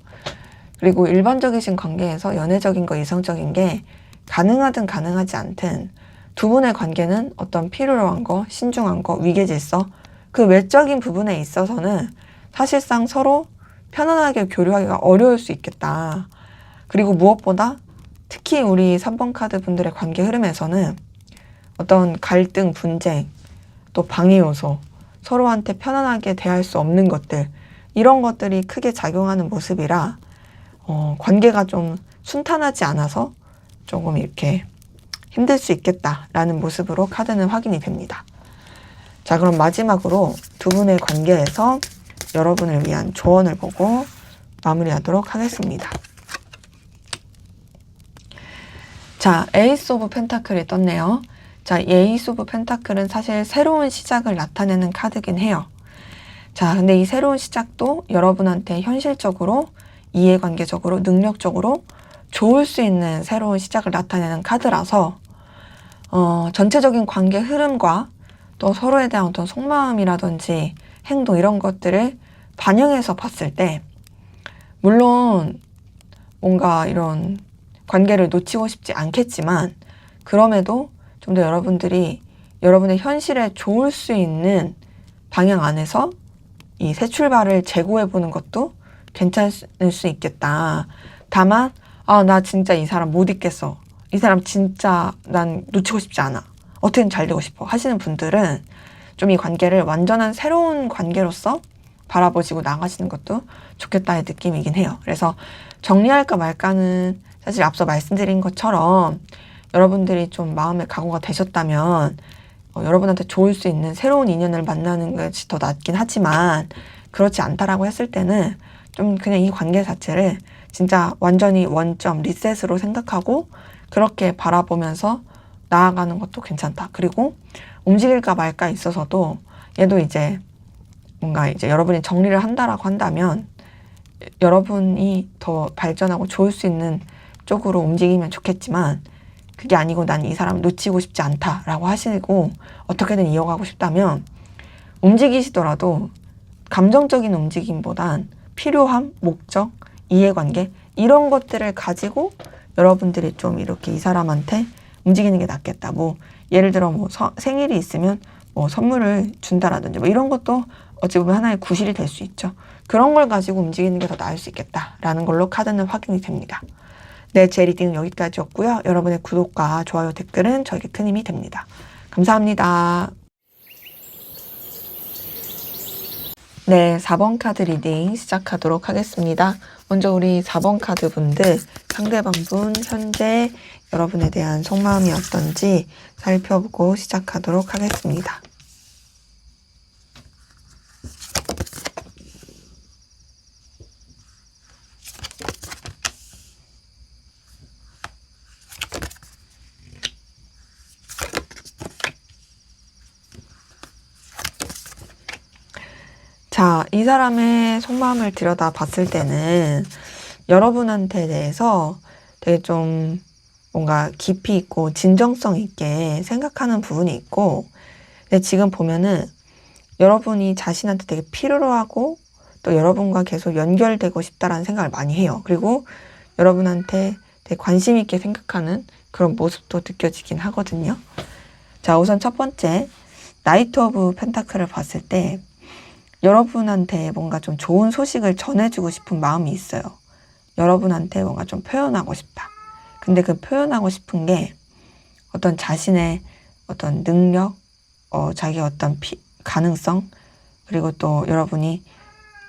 그리고 일반적이신 관계에서 연애적인 거, 이성적인 게 가능하든 가능하지 않든 두 분의 관계는 어떤 필요한 거, 신중한 거, 위계질서 그 외적인 부분에 있어서는 사실상 서로 편안하게 교류하기가 어려울 수 있겠다. 그리고 무엇보다 특히 우리 3번 카드 분들의 관계 흐름에서는 어떤 갈등, 분쟁, 또 방해 요소, 서로한테 편안하게 대할 수 없는 것들 이런 것들이 크게 작용하는 모습이라 관계가 좀 순탄하지 않아서 조금 이렇게 힘들 수 있겠다라는 모습으로 카드는 확인이 됩니다. 자, 그럼 마지막으로 두 분의 관계에서 여러분을 위한 조언을 보고 마무리하도록 하겠습니다. 자, 에이스 오브 펜타클이 떴네요. 자, 에이스 오브 펜타클은 사실 새로운 시작을 나타내는 카드긴 해요. 자, 근데 이 새로운 시작도 여러분한테 현실적으로, 이해관계적으로, 능력적으로 좋을 수 있는 새로운 시작을 나타내는 카드라서 전체적인 관계 흐름과 또 서로에 대한 어떤 속마음이라든지 행동 이런 것들을 반영해서 봤을 때 물론 뭔가 이런 관계를 놓치고 싶지 않겠지만 그럼에도 좀 더 여러분들이 여러분의 현실에 좋을 수 있는 방향 안에서 이 새 출발을 재고해 보는 것도 괜찮을 수 있겠다. 다만 나 진짜 이 사람 못 있겠어. 이 사람 진짜 난 놓치고 싶지 않아. 어떻게든 잘 되고 싶어 하시는 분들은 좀 이 관계를 완전한 새로운 관계로서 바라보시고 나가시는 것도 좋겠다의 느낌이긴 해요. 그래서 정리할까 말까는 사실 앞서 말씀드린 것처럼 여러분들이 좀 마음의 각오가 되셨다면 여러분한테 좋을 수 있는 새로운 인연을 만나는 것이 더 낫긴 하지만 그렇지 않다라고 했을 때는 좀 그냥 이 관계 자체를 진짜 완전히 원점 리셋으로 생각하고 그렇게 바라보면서 나아가는 것도 괜찮다. 그리고 움직일까 말까 있어서도 얘도 이제 뭔가 이제 여러분이 정리를 한다라고 한다면 여러분이 더 발전하고 좋을 수 있는 쪽으로 움직이면 좋겠지만 그게 아니고 난 이 사람을 놓치고 싶지 않다라고 하시고 어떻게든 이어가고 싶다면 움직이시더라도 감정적인 움직임보단 필요함, 목적, 이해관계 이런 것들을 가지고 여러분들이 좀 이렇게 이 사람한테 움직이는 게 낫겠다. 뭐 예를 들어 뭐 생일이 있으면 뭐 선물을 준다라든지 뭐 이런 것도 어찌 보면 하나의 구실이 될 수 있죠. 그런 걸 가지고 움직이는 게 더 나을 수 있겠다라는 걸로 카드는 확인이 됩니다. 네, 제 리딩은 여기까지였고요. 여러분의 구독과 좋아요, 댓글은 저에게 큰 힘이 됩니다. 감사합니다. 네, 4번 카드 리딩 시작하도록 하겠습니다. 먼저 우리 4번 카드 분들, 상대방 분, 현재 여러분에 대한 속마음이 어떤지 살펴보고 시작하도록 하겠습니다. 자, 이 사람의 속마음을 들여다 봤을 때는 여러분한테 대해서 되게 좀 뭔가 깊이 있고 진정성 있게 생각하는 부분이 있고, 근데 지금 보면은 여러분이 자신한테 되게 필요로 하고 또 여러분과 계속 연결되고 싶다라는 생각을 많이 해요. 그리고 여러분한테 되게 관심 있게 생각하는 그런 모습도 느껴지긴 하거든요. 자, 우선 첫 번째 나이트 오브 펜타클을 봤을 때 여러분한테 뭔가 좀 좋은 소식을 전해주고 싶은 마음이 있어요. 여러분한테 뭔가 좀 표현하고 싶다. 근데 그 표현하고 싶은 게 어떤 자신의 어떤 능력, 자기의 어떤 가능성, 그리고 또 여러분이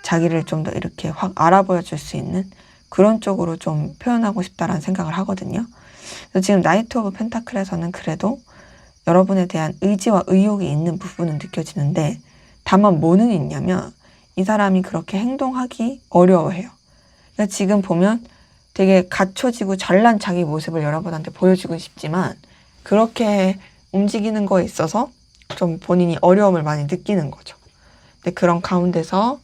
자기를 좀 더 이렇게 확 알아보여 줄 수 있는 그런 쪽으로 좀 표현하고 싶다라는 생각을 하거든요. 그래서 지금 나이트 오브 펜타클에서는 그래도 여러분에 대한 의지와 의욕이 있는 부분은 느껴지는데 다만 뭐는 있냐면 이 사람이 그렇게 행동하기 어려워해요. 그러니까 지금 보면 되게 갖춰지고 잘난 자기 모습을 여러분한테 보여주고 싶지만 그렇게 움직이는 거에 있어서 좀 본인이 어려움을 많이 느끼는 거죠. 근데 그런 가운데서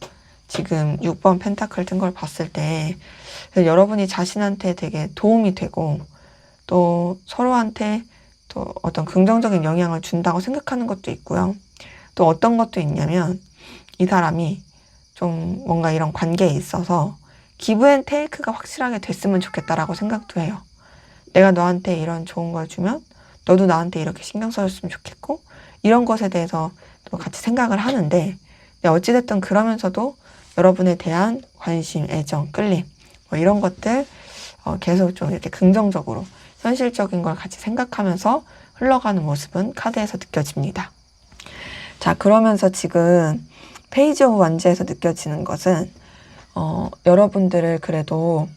지금 6번 펜타클 든 걸 봤을 때 여러분이 자신한테 되게 도움이 되고 또 서로한테 또 어떤 긍정적인 영향을 준다고 생각하는 것도 있고요. 또 어떤 것도 있냐면 이 사람이 좀 뭔가 이런 관계에 있어서 기브 앤 테이크가 확실하게 됐으면 좋겠다라고 생각도 해요. 내가 너한테 이런 좋은 걸 주면 너도 나한테 이렇게 신경 써줬으면 좋겠고 이런 것에 대해서 또 같이 생각을 하는데 어찌됐든 그러면서도 여러분에 대한 관심, 애정, 끌림 뭐 이런 것들 계속 좀 이렇게 긍정적으로 현실적인 걸 같이 생각하면서 흘러가는 모습은 카드에서 느껴집니다. 자, 그러면서 지금 페이지 오브 완즈에서 느껴지는 것은 여러분들을 그래도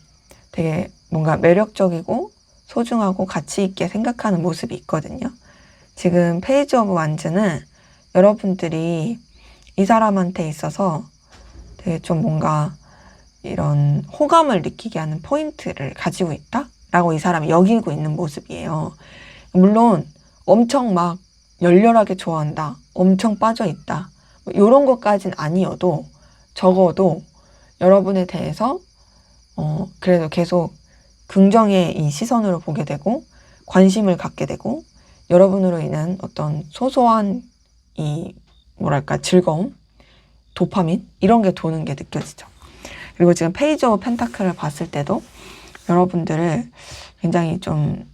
되게 뭔가 매력적이고 소중하고 가치 있게 생각하는 모습이 있거든요. 지금 페이지 오브 완즈는 여러분들이 이 사람한테 있어서 되게 좀 뭔가 이런 호감을 느끼게 하는 포인트를 가지고 있다라고 이 사람이 여기고 있는 모습이에요. 물론 엄청 막 열렬하게 좋아한다, 엄청 빠져있다 이런 것까진 아니어도 적어도 여러분에 대해서 그래도 계속 긍정의 이 시선으로 보게 되고 관심을 갖게 되고 여러분으로 인한 어떤 소소한 이 뭐랄까 즐거움, 도파민 이런 게 도는 게 느껴지죠. 그리고 지금 페이지 오브 펜타클을 봤을 때도 여러분들을 굉장히 좀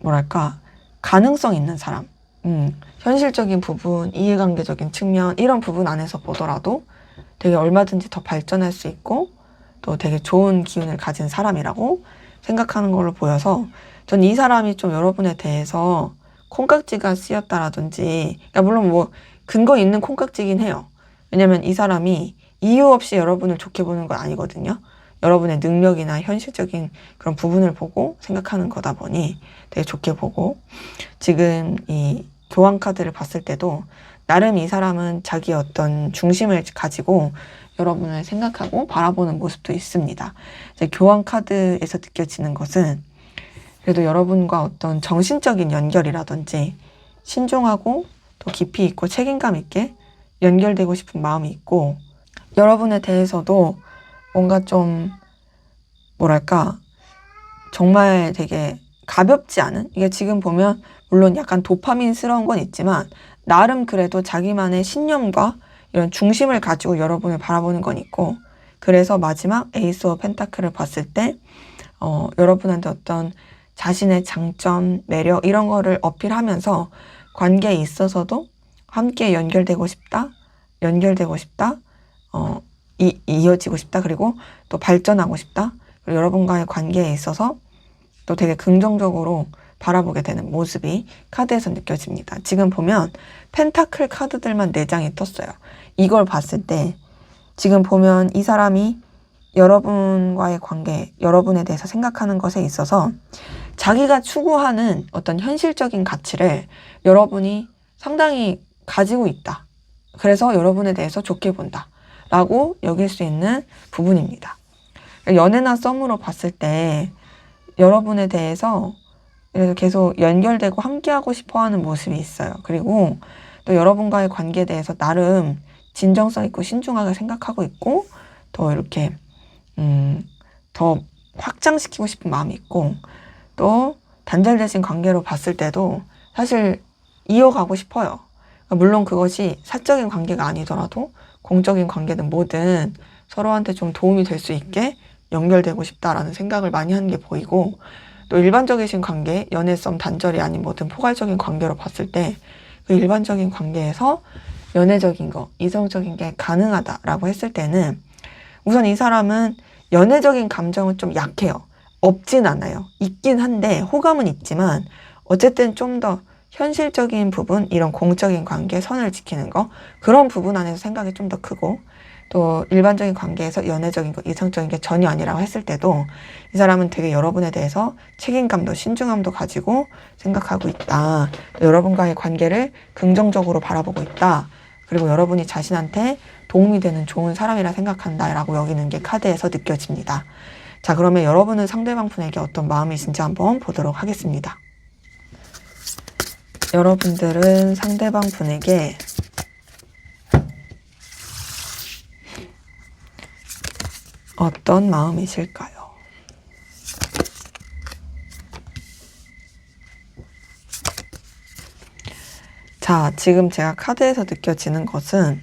뭐랄까 가능성 있는 사람, 현실적인 부분, 이해관계적인 측면 이런 부분 안에서 보더라도 되게 얼마든지 더 발전할 수 있고 또 되게 좋은 기운을 가진 사람이라고 생각하는 걸로 보여서 전 이 사람이 좀 여러분에 대해서 콩깍지가 씌었다라든지 그러니까 물론 뭐 근거 있는 콩깍지긴 해요. 왜냐면 이 사람이 이유 없이 여러분을 좋게 보는 건 아니거든요. 여러분의 능력이나 현실적인 그런 부분을 보고 생각하는 거다 보니 되게 좋게 보고, 지금 이 교환 카드를 봤을 때도 나름 이 사람은 자기의 어떤 중심을 가지고 여러분을 생각하고 바라보는 모습도 있습니다. 이제 교환 카드에서 느껴지는 것은 그래도 여러분과 어떤 정신적인 연결이라든지 신중하고 더 깊이 있고 책임감 있게 연결되고 싶은 마음이 있고, 여러분에 대해서도 뭔가 좀 뭐랄까 정말 되게 가볍지 않은, 이게 지금 보면 물론 약간 도파민스러운 건 있지만 나름 그래도 자기만의 신념과 이런 중심을 가지고 여러분을 바라보는 건 있고, 그래서 마지막 에이스 오브 펜타클을 봤을 때 여러분한테 어떤 자신의 장점, 매력 이런 거를 어필하면서 관계에 있어서도 함께 연결되고 싶다, 이어지고 싶다, 그리고 또 발전하고 싶다, 그리고 여러분과의 관계에 있어서 또 되게 긍정적으로 바라보게 되는 모습이 카드에서 느껴집니다. 지금 보면 펜타클 카드들만 4장이 떴어요. 이걸 봤을 때 지금 보면 이 사람이 여러분과의 관계, 여러분에 대해서 생각하는 것에 있어서 자기가 추구하는 어떤 현실적인 가치를 여러분이 상당히 가지고 있다. 그래서 여러분에 대해서 좋게 본다. 라고 여길 수 있는 부분입니다. 연애나 썸으로 봤을 때 여러분에 대해서 계속 연결되고 함께하고 싶어 하는 모습이 있어요. 그리고 또 여러분과의 관계에 대해서 나름 진정성 있고 신중하게 생각하고 있고, 더 이렇게 더 확장시키고 싶은 마음이 있고, 또 단절되신 관계로 봤을 때도 사실 이어가고 싶어요. 물론 그것이 사적인 관계가 아니더라도 공적인 관계든 뭐든 서로한테 좀 도움이 될 수 있게 연결되고 싶다라는 생각을 많이 하는 게 보이고, 또 일반적이신 관계, 연애, 썸, 단절이 아닌 모든 포괄적인 관계로 봤을 때 그 일반적인 관계에서 연애적인 거, 이성적인 게 가능하다라고 했을 때는 우선 이 사람은 연애적인 감정은 좀 약해요. 없진 않아요. 있긴 한데 호감은 있지만 어쨌든 좀 더 현실적인 부분, 이런 공적인 관계, 선을 지키는 거, 그런 부분 안에서 생각이 좀 더 크고, 또 일반적인 관계에서 연애적인 거, 이성적인 게 전혀 아니라고 했을 때도 이 사람은 되게 여러분에 대해서 책임감도 신중함도 가지고 생각하고 있다. 여러분과의 관계를 긍정적으로 바라보고 있다. 그리고 여러분이 자신한테 도움이 되는 좋은 사람이라 생각한다라고 여기는 게 카드에서 느껴집니다. 자, 그러면 여러분은 상대방 분에게 어떤 마음이신지 한번 보도록 하겠습니다. 여러분들은 상대방 분에게 어떤 마음이실까요? 자, 지금 제가 카드에서 느껴지는 것은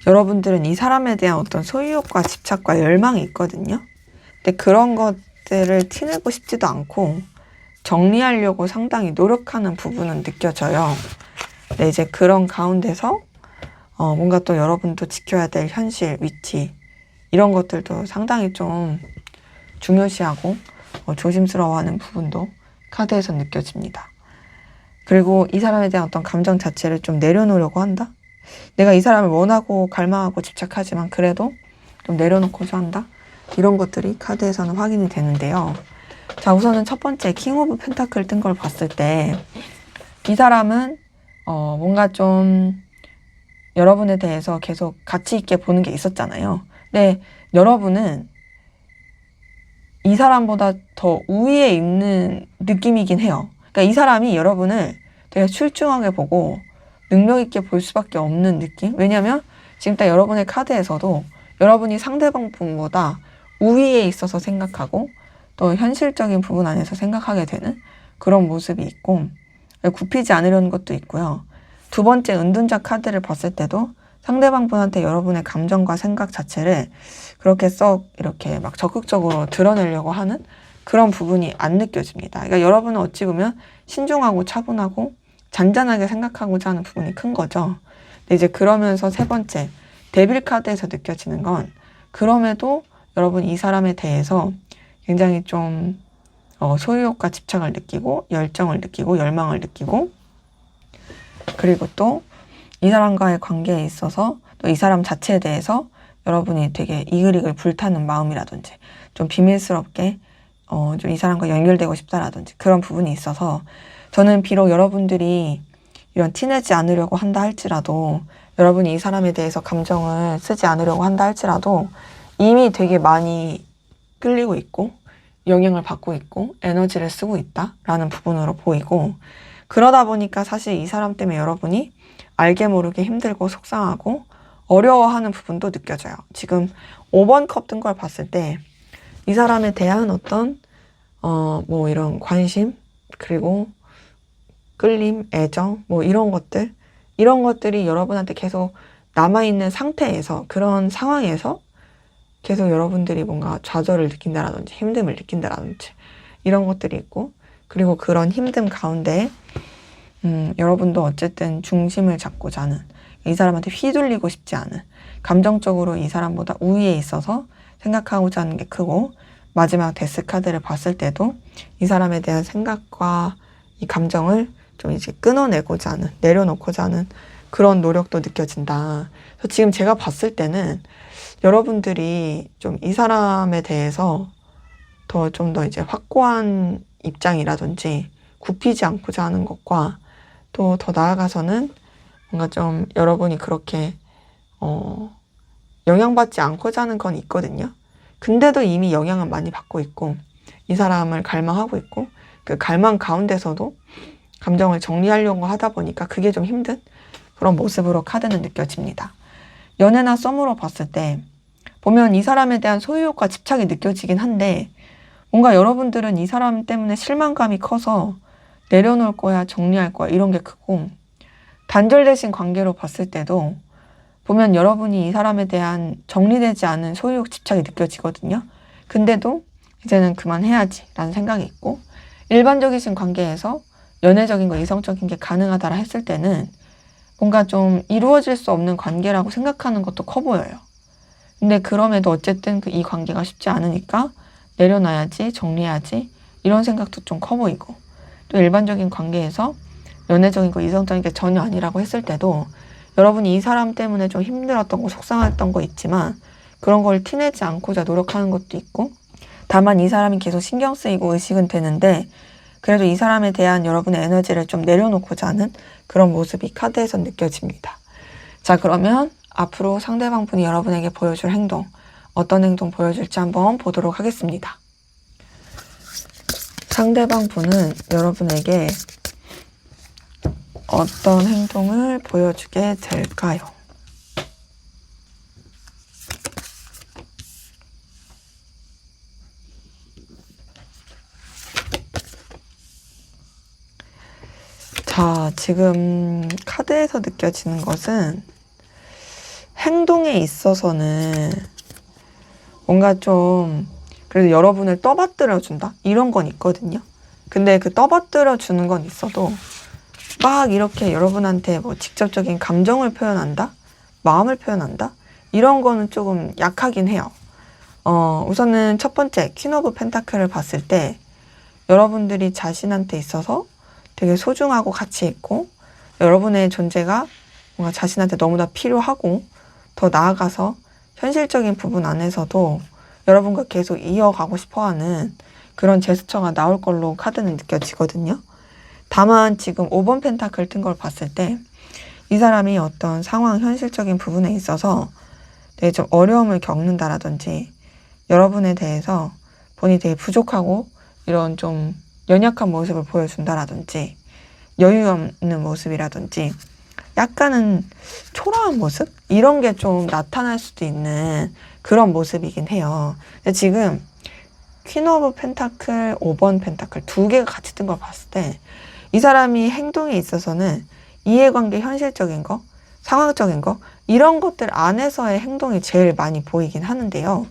여러분들은 이 사람에 대한 어떤 소유욕과 집착과 열망이 있거든요. 근데 그런 것들을 티내고 싶지도 않고 정리하려고 상당히 노력하는 부분은 느껴져요. 근데 이제 그런 가운데서 뭔가 또 여러분도 지켜야 될 현실, 위치 이런 것들도 상당히 좀 중요시하고 조심스러워하는 부분도 카드에서 느껴집니다. 그리고 이 사람에 대한 어떤 감정 자체를 좀 내려놓으려고 한다? 내가 이 사람을 원하고 갈망하고 집착하지만 그래도 좀 내려놓고자 한다? 이런 것들이 카드에서는 확인이 되는데요. 자, 우선은 첫 번째 킹 오브 펜타클 뜬 걸 봤을 때 이 사람은 뭔가 좀 여러분에 대해서 계속 가치 있게 보는 게 있었잖아요. 근데 여러분은 이 사람보다 더 우위에 있는 느낌이긴 해요. 그러니까 이 사람이 여러분을 되게 출중하게 보고 능력 있게 볼 수밖에 없는 느낌? 왜냐면 지금 딱 여러분의 카드에서도 여러분이 상대방 분보다 우위에 있어서 생각하고 또 현실적인 부분 안에서 생각하게 되는 그런 모습이 있고, 굽히지 않으려는 것도 있고요. 두 번째 은둔자 카드를 봤을 때도 상대방 분한테 여러분의 감정과 생각 자체를 그렇게 썩 이렇게 막 적극적으로 드러내려고 하는 그런 부분이 안 느껴집니다. 그러니까 여러분은 어찌 보면 신중하고 차분하고 잔잔하게 생각하고자 하는 부분이 큰 거죠. 근데 이제 그러면서 세 번째 데빌 카드에서 느껴지는 건 그럼에도 여러분 이 사람에 대해서 굉장히 좀 소유욕과 집착을 느끼고 열정을 느끼고 열망을 느끼고 그리고 또 이 사람과의 관계에 있어서 또 이 사람 자체에 대해서 여러분이 되게 이글이글 불타는 마음이라든지 좀 비밀스럽게 좀 이 사람과 연결되고 싶다라든지 그런 부분이 있어서 저는 비록 여러분들이 이런 티내지 않으려고 한다 할지라도 여러분이 이 사람에 대해서 감정을 쓰지 않으려고 한다 할지라도 이미 되게 많이 끌리고 있고 영향을 받고 있고 에너지를 쓰고 있다라는 부분으로 보이고 그러다 보니까 사실 이 사람 때문에 여러분이 알게 모르게 힘들고 속상하고 어려워하는 부분도 느껴져요. 지금 5번 컵 뜬 걸 봤을 때 이 사람에 대한 어떤 뭐 이런 관심 그리고 끌림, 애정 뭐 이런 것들이 여러분한테 계속 남아있는 상태에서 그런 상황에서 계속 여러분들이 뭔가 좌절을 느낀다라든지 힘듦을 느낀다라든지 이런 것들이 있고 그리고 그런 힘듦 가운데 여러분도 어쨌든 중심을 잡고자 하는 이 사람한테 휘둘리고 싶지 않은 감정적으로 이 사람보다 우위에 있어서 생각하고자 하는 게 크고 마지막 데스 카드를 봤을 때도 이 사람에 대한 생각과 이 감정을 좀 이제 끊어내고자 하는 내려놓고자 하는 그런 노력도 느껴진다. 그래서 지금 제가 봤을 때는 여러분들이 좀 이 사람에 대해서 좀 더 이제 확고한 입장이라든지 굽히지 않고자 하는 것과 또 더 나아가서는 뭔가 좀 여러분이 그렇게 영향받지 않고자 하는 건 있거든요. 근데도 이미 영향은 많이 받고 있고 이 사람을 갈망하고 있고 그 갈망 가운데서도 감정을 정리하려고 하다 보니까 그게 좀 힘든 그런 모습으로 카드는 느껴집니다. 연애나 썸으로 봤을 때 보면 이 사람에 대한 소유욕과 집착이 느껴지긴 한데 뭔가 여러분들은 이 사람 때문에 실망감이 커서 내려놓을 거야, 정리할 거야 이런 게 크고 단절되신 관계로 봤을 때도 보면 여러분이 이 사람에 대한 정리되지 않은 소유욕 집착이 느껴지거든요. 근데도 이제는 그만해야지 라는 생각이 있고 일반적이신 관계에서 연애적인 거 이성적인 게 가능하다라 했을 때는 뭔가 좀 이루어질 수 없는 관계라고 생각하는 것도 커 보여요. 근데 그럼에도 어쨌든 이 관계가 쉽지 않으니까 내려놔야지 정리해야지 이런 생각도 좀 커 보이고 또 일반적인 관계에서 연애적인 거 이성적인 게 전혀 아니라고 했을 때도 여러분이 이 사람 때문에 좀 힘들었던 거 속상했던 거 있지만 그런 걸 티내지 않고자 노력하는 것도 있고 다만 이 사람이 계속 신경 쓰이고 의식은 되는데 그래도 이 사람에 대한 여러분의 에너지를 좀 내려놓고자 하는 그런 모습이 카드에서 느껴집니다. 자, 그러면 앞으로 상대방 분이 여러분에게 보여줄 행동, 어떤 행동 보여줄지 한번 보도록 하겠습니다. 상대방 분은 여러분에게 어떤 행동을 보여주게 될까요? 자, 지금 카드에서 느껴지는 것은 행동에 있어서는 뭔가 좀 그래도 여러분을 떠받들어준다? 이런 건 있거든요. 근데 그 떠받들어주는 건 있어도 막 이렇게 여러분한테 뭐 직접적인 감정을 표현한다? 마음을 표현한다? 이런 거는 조금 약하긴 해요. 우선은 첫 번째 퀸 오브 펜타클을 봤을 때 여러분들이 자신한테 있어서 되게 소중하고 가치 있고 여러분의 존재가 뭔가 자신한테 너무나 필요하고 더 나아가서 현실적인 부분 안에서도 여러분과 계속 이어가고 싶어하는 그런 제스처가 나올 걸로 카드는 느껴지거든요. 다만 지금 5번 펜타클 튼 걸 봤을 때 이 사람이 어떤 상황 현실적인 부분에 있어서 되게 좀 어려움을 겪는다라든지 여러분에 대해서 본인이 되게 부족하고 이런 좀 연약한 모습을 보여준다라든지 여유 없는 모습이라든지 약간은 초라한 모습? 이런 게 좀 나타날 수도 있는 그런 모습이긴 해요. 근데 지금 퀸 오브 펜타클, 5번 펜타클 두 개가 같이 뜬 걸 봤을 때 이 사람이 행동에 있어서는 이해관계 현실적인 거, 상황적인 거 이런 것들 안에서의 행동이 제일 많이 보이긴 하는데요.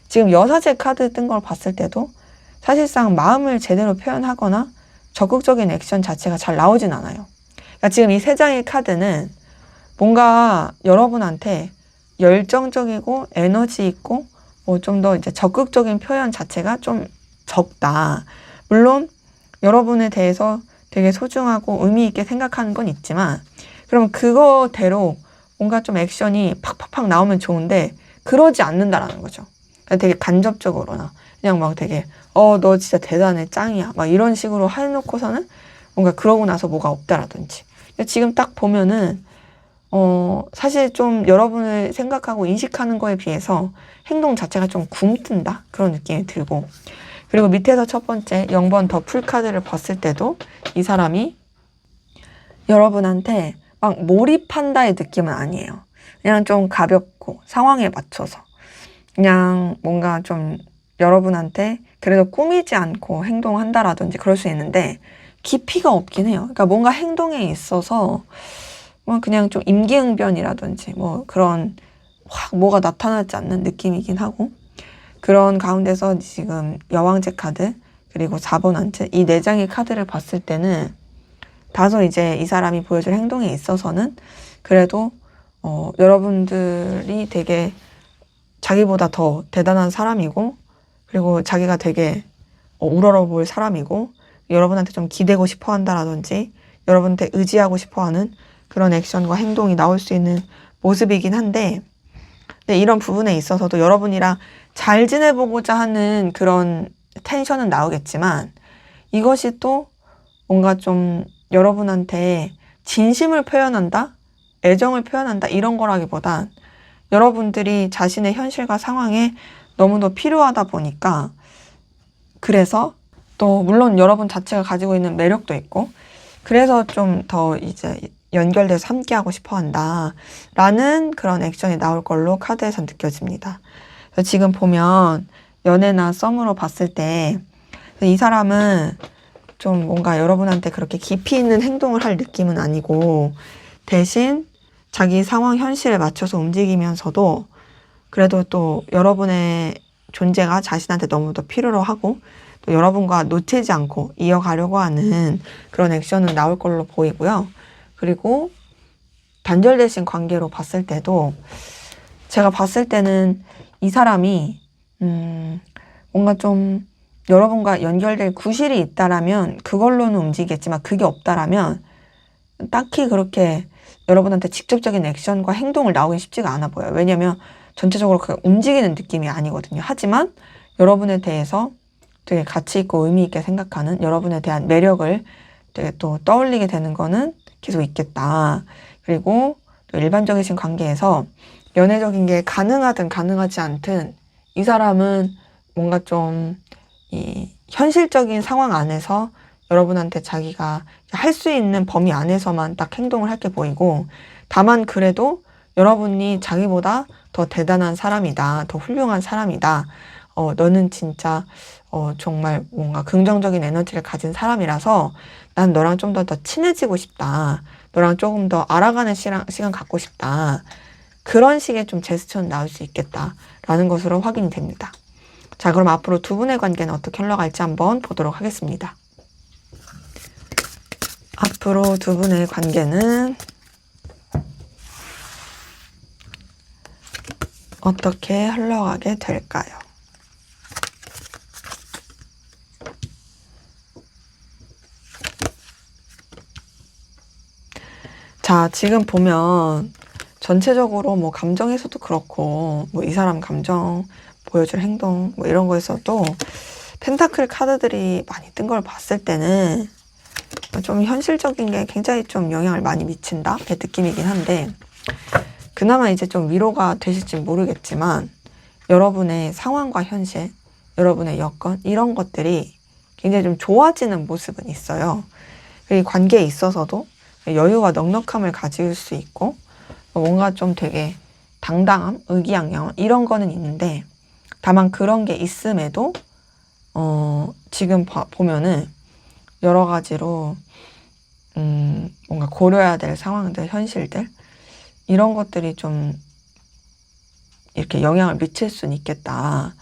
지금 여사제 카드 뜬 걸 봤을 때도 사실상 마음을 제대로 표현하거나 적극적인 액션 자체가 잘 나오진 않아요. 그러니까 지금 이 세 장의 카드는 뭔가 여러분한테 열정적이고 에너지 있고 뭐 좀 더 이제 적극적인 표현 자체가 좀 적다. 물론 여러분에 대해서 되게 소중하고 의미 있게 생각하는 건 있지만, 그러면 그거대로 뭔가 좀 액션이 팍팍팍 나오면 좋은데 그러지 않는다라는 거죠. 되게 간접적으로나 그냥 막 되게 너 진짜 대단해, 짱이야 막 이런 식으로 해놓고서는 뭔가 그러고 나서 뭐가 없다라든지. 지금 딱 보면은 사실 좀 여러분을 생각하고 인식하는 거에 비해서 행동 자체가 좀 굼뜬다 그런 느낌이 들고, 그리고 밑에서 첫 번째 0번 더 풀카드를 봤을 때도 이 사람이 여러분한테 막 몰입한다의 느낌은 아니에요. 그냥 좀 가볍고 상황에 맞춰서 그냥 뭔가 좀 여러분한테 그래도 꾸미지 않고 행동한다라든지 그럴 수 있는데 깊이가 없긴 해요. 그러니까 뭔가 행동에 있어서 뭐 그냥 좀 임기응변이라든지 뭐 그런 확 뭐가 나타나지 않는 느낌이긴 하고, 그런 가운데서 지금 여왕제 카드 그리고 4번 한트 이 4장의 카드를 봤을 때는 다소 이제 이 사람이 보여줄 행동에 있어서는 그래도 여러분들이 되게 자기보다 더 대단한 사람이고, 그리고 자기가 되게 우러러 보일 사람이고, 여러분한테 좀 기대고 싶어 한다라든지 여러분한테 의지하고 싶어 하는 그런 액션과 행동이 나올 수 있는 모습이긴 한데, 근데 이런 부분에 있어서도 여러분이랑 잘 지내보고자 하는 그런 텐션은 나오겠지만, 이것이 또 뭔가 좀 여러분한테 진심을 표현한다? 애정을 표현한다? 이런 거라기보단 여러분들이 자신의 현실과 상황에 너무도 필요하다 보니까, 그래서 또 물론 여러분 자체가 가지고 있는 매력도 있고 그래서 좀 더 이제 연결돼서 함께하고 싶어 한다 라는 그런 액션이 나올 걸로 카드에서 느껴집니다. 그래서 지금 보면 연애나 썸으로 봤을 때 이 사람은 좀 뭔가 여러분한테 그렇게 깊이 있는 행동을 할 느낌은 아니고, 대신 자기 상황 현실에 맞춰서 움직이면서도 그래도 또 여러분의 존재가 자신한테 너무 더 필요로 하고 또 여러분과 놓치지 않고 이어가려고 하는 그런 액션은 나올 걸로 보이고요. 그리고 단절되신 관계로 봤을 때도 제가 봤을 때는 이 사람이 뭔가 좀 여러분과 연결될 구실이 있다라면 그걸로는 움직이겠지만, 그게 없다라면 딱히 그렇게 여러분한테 직접적인 액션과 행동을 나오긴 쉽지가 않아 보여요. 왜냐면 전체적으로 그 움직이는 느낌이 아니거든요. 하지만 여러분에 대해서 되게 가치 있고 의미 있게 생각하는, 여러분에 대한 매력을 되게 또 떠올리게 되는 거는 계속 있겠다. 그리고 또 일반적이신 관계에서 연애적인 게 가능하든 가능하지 않든 이 사람은 뭔가 좀 이 현실적인 상황 안에서 여러분한테 자기가 할 수 있는 범위 안에서만 딱 행동을 할 게 보이고, 다만 그래도 여러분이 자기보다 더 대단한 사람이다, 더 훌륭한 사람이다, 너는 진짜 정말 뭔가 긍정적인 에너지를 가진 사람이라서 난 너랑 좀 더 친해지고 싶다, 너랑 조금 더 알아가는 시간 갖고 싶다, 그런 식의 좀 제스처는 나올 수 있겠다라는 것으로 확인이 됩니다. 자, 그럼 앞으로 두 분의 관계는 어떻게 흘러갈지 한번 보도록 하겠습니다. 앞으로 두 분의 관계는 어떻게 흘러가게 될까요? 자, 지금 보면 전체적으로 뭐 감정에서도 그렇고 뭐 이 사람 감정 보여줄 행동 뭐 이런 거에서도 펜타클 카드들이 많이 뜬 걸 봤을 때는 좀 현실적인 게 굉장히 좀 영향을 많이 미친다 의 느낌이긴 한데, 그나마 이제 좀 위로가 되실지 모르겠지만 여러분의 상황과 현실, 여러분의 여건 이런 것들이 굉장히 좀 좋아지는 모습은 있어요. 그리고 관계에 있어서도 여유와 넉넉함을 가질 수 있고 뭔가 좀 되게 당당함, 의기양양 이런 거는 있는데, 다만 그런 게 있음에도 지금 보면은 여러 가지로 뭔가 고려해야 될 상황들, 현실들 이런 것들이 좀 이렇게 영향을 미칠 수는 있겠다.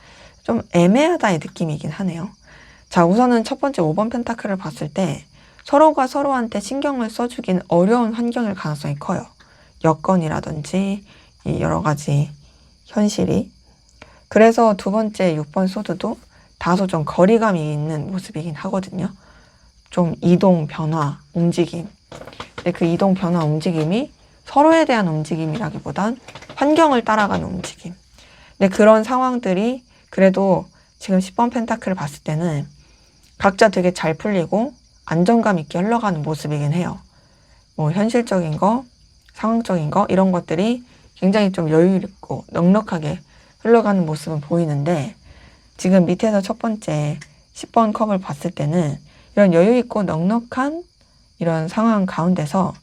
좀 애매하다의 느낌이긴 하네요. 자, 우선은 첫 번째 5번 펜타클을 봤을 때 서로가 서로한테 신경을 써주긴 어려운 환경일 가능성이 커요. 여건이라든지 이 여러 가지 현실이. 그래서 두 번째 6번 소드도 다소 좀 거리감이 있는 모습이긴 하거든요. 좀 이동, 변화, 움직임. 근데 그 이동, 변화, 움직임이 서로에 대한 움직임이라기보단 환경을 따라가는 움직임. 근데 그런 상황들이 그래도 지금 10번 펜타클을 봤을 때는 각자 되게 잘 풀리고 안정감 있게 흘러가는 모습이긴 해요. 뭐 현실적인 거, 상황적인 거 이런 것들이 굉장히 좀 여유 있고 넉넉하게 흘러가는 모습은 보이는데 지금 밑에서 첫 번째 10번 컵을 봤을 때는 이런 여유 있고 넉넉한 이런 상황 가운데서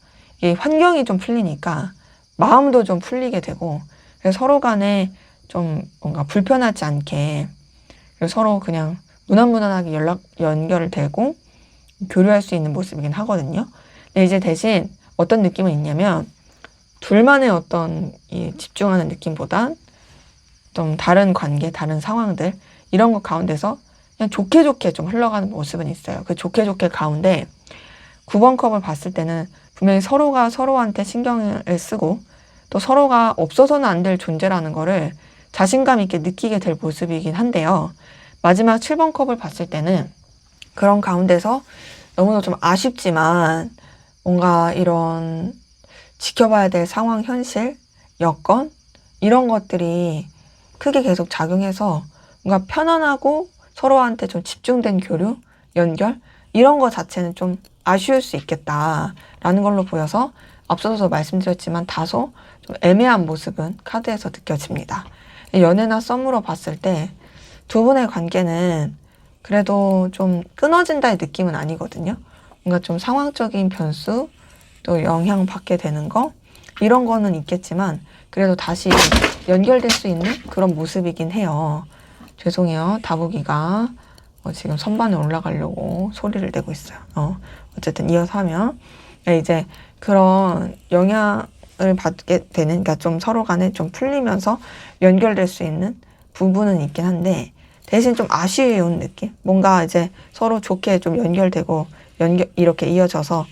이 환경이 좀 풀리니까 마음도 좀 풀리게 되고 그래서 서로 간에 좀 뭔가 불편하지 않게 서로 그냥 무난무난하게 연결을 되고 교류할 수 있는 모습이긴 하거든요. 근데 이제 대신 어떤 느낌은 있냐면 둘만의 어떤 집중하는 느낌보단 좀 다른 관계, 다른 상황들 이런 것 가운데서 그냥 좋게 좋게 좀 흘러가는 모습은 있어요. 그 좋게 좋게 가운데 9번 컵을 봤을 때는 분명히 서로가 서로한테 신경을 쓰고 또 서로가 없어서는 안 될 존재라는 거를 자신감 있게 느끼게 될 모습이긴 한데요. 마지막 7번 컵을 봤을 때는 그런 가운데서 너무나 좀 아쉽지만 뭔가 이런 지켜봐야 될 상황, 현실, 여건 이런 것들이 크게 계속 작용해서 뭔가 편안하고 서로한테 좀 집중된 교류, 연결 이런 거 자체는 좀 아쉬울 수 있겠다라는 걸로 보여서 앞서서 말씀드렸지만 다소 좀 애매한 모습은 카드에서 느껴집니다. 연애나 썸으로 봤을 때 두 분의 관계는 그래도 좀 끊어진다의 느낌은 아니거든요. 뭔가 좀 상황적인 변수, 또 영향받게 되는 거 이런 거는 있겠지만 그래도 다시 연결될 수 있는 그런 모습이긴 해요. 죄송해요. 다부기가 지금 선반에 올라가려고 소리를 내고 있어요. 어쨌든 이어서 하면 이제 그런 영향을 받게 되는, 그러니까 좀 서로 간에 좀 풀리면서 연결될 수 있는 부분은 있긴 한데 대신 좀 아쉬운 느낌? 뭔가 이제 서로 좋게 좀 연결되고 이렇게 이어져서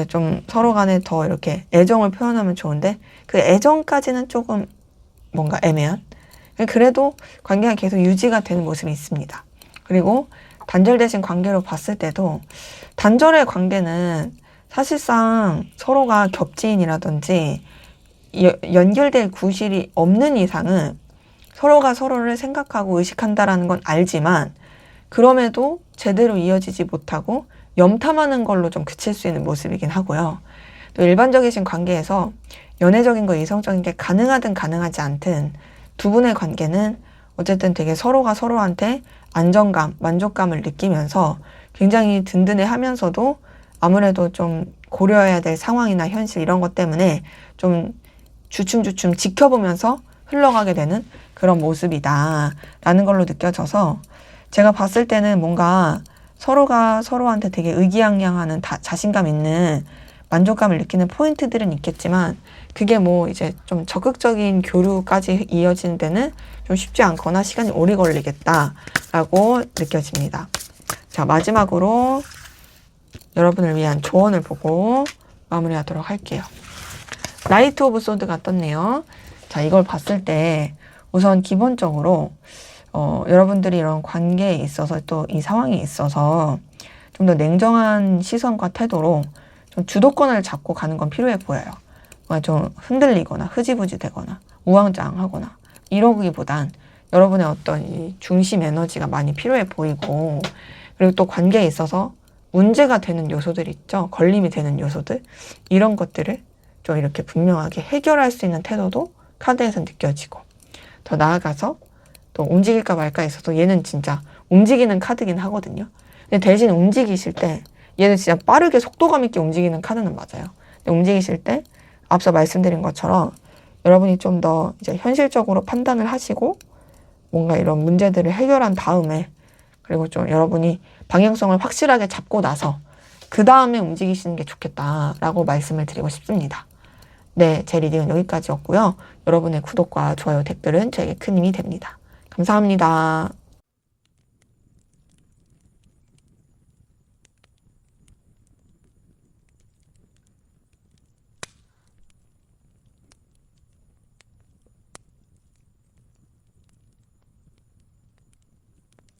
좀 서로 간에 더 이렇게 애정을 표현하면 좋은데 그 애정까지는 조금 뭔가 애매한? 그래도 관계가 계속 유지가 되는 모습이 있습니다. 그리고 단절되신 관계로 봤을 때도 단절의 관계는 사실상 서로가 겹지인이라든지 연결될 구실이 없는 이상은 서로가 서로를 생각하고 의식한다라는 건 알지만 그럼에도 제대로 이어지지 못하고 염탐하는 걸로 좀 그칠 수 있는 모습이긴 하고요. 또 일반적이신 관계에서 연애적인 거, 이성적인 게 가능하든 가능하지 않든 두 분의 관계는 어쨌든 되게 서로가 서로한테 안정감, 만족감을 느끼면서 굉장히 든든해 하면서도 아무래도 좀 고려해야 될 상황이나 현실 이런 것 때문에 좀 주춤주춤 지켜보면서 흘러가게 되는 그런 모습이다 라는 걸로 느껴져서 제가 봤을 때는 뭔가 서로가 서로한테 되게 의기양양하는 자신감 있는 만족감을 느끼는 포인트들은 있겠지만 그게 뭐 이제 좀 적극적인 교류까지 이어지는 데는 좀 쉽지 않거나 시간이 오래 걸리겠다라고 느껴집니다. 자, 마지막으로 여러분을 위한 조언을 보고 마무리하도록 할게요. 나이트 오브 소드가 떴네요. 자, 이걸 봤을 때 우선 기본적으로 여러분들이 이런 관계에 있어서 또 이 상황에 있어서 좀 더 냉정한 시선과 태도로 좀 주도권을 잡고 가는 건 필요해 보여요. 뭔가 좀 흔들리거나 흐지부지 되거나 우왕좌왕하거나 이러기보단 여러분의 어떤 이 중심 에너지가 많이 필요해 보이고 그리고 또 관계에 있어서 문제가 되는 요소들 있죠. 걸림이 되는 요소들 이런 것들을 좀 이렇게 분명하게 해결할 수 있는 태도도 카드에서 느껴지고 더 나아가서 또 움직일까 말까 있어서 얘는 진짜 움직이는 카드긴 하거든요. 근데 대신 움직이실 때 얘는 진짜 빠르게 속도감 있게 움직이는 카드는 맞아요. 근데 움직이실 때 앞서 말씀드린 것처럼 여러분이 좀 더 이제 현실적으로 판단을 하시고 뭔가 이런 문제들을 해결한 다음에 그리고 좀 여러분이 방향성을 확실하게 잡고 나서 그 다음에 움직이시는 게 좋겠다라고 말씀을 드리고 싶습니다. 네, 제 리딩은 여기까지였고요. 여러분의 구독과 좋아요, 댓글은 저에게 큰 힘이 됩니다. 감사합니다.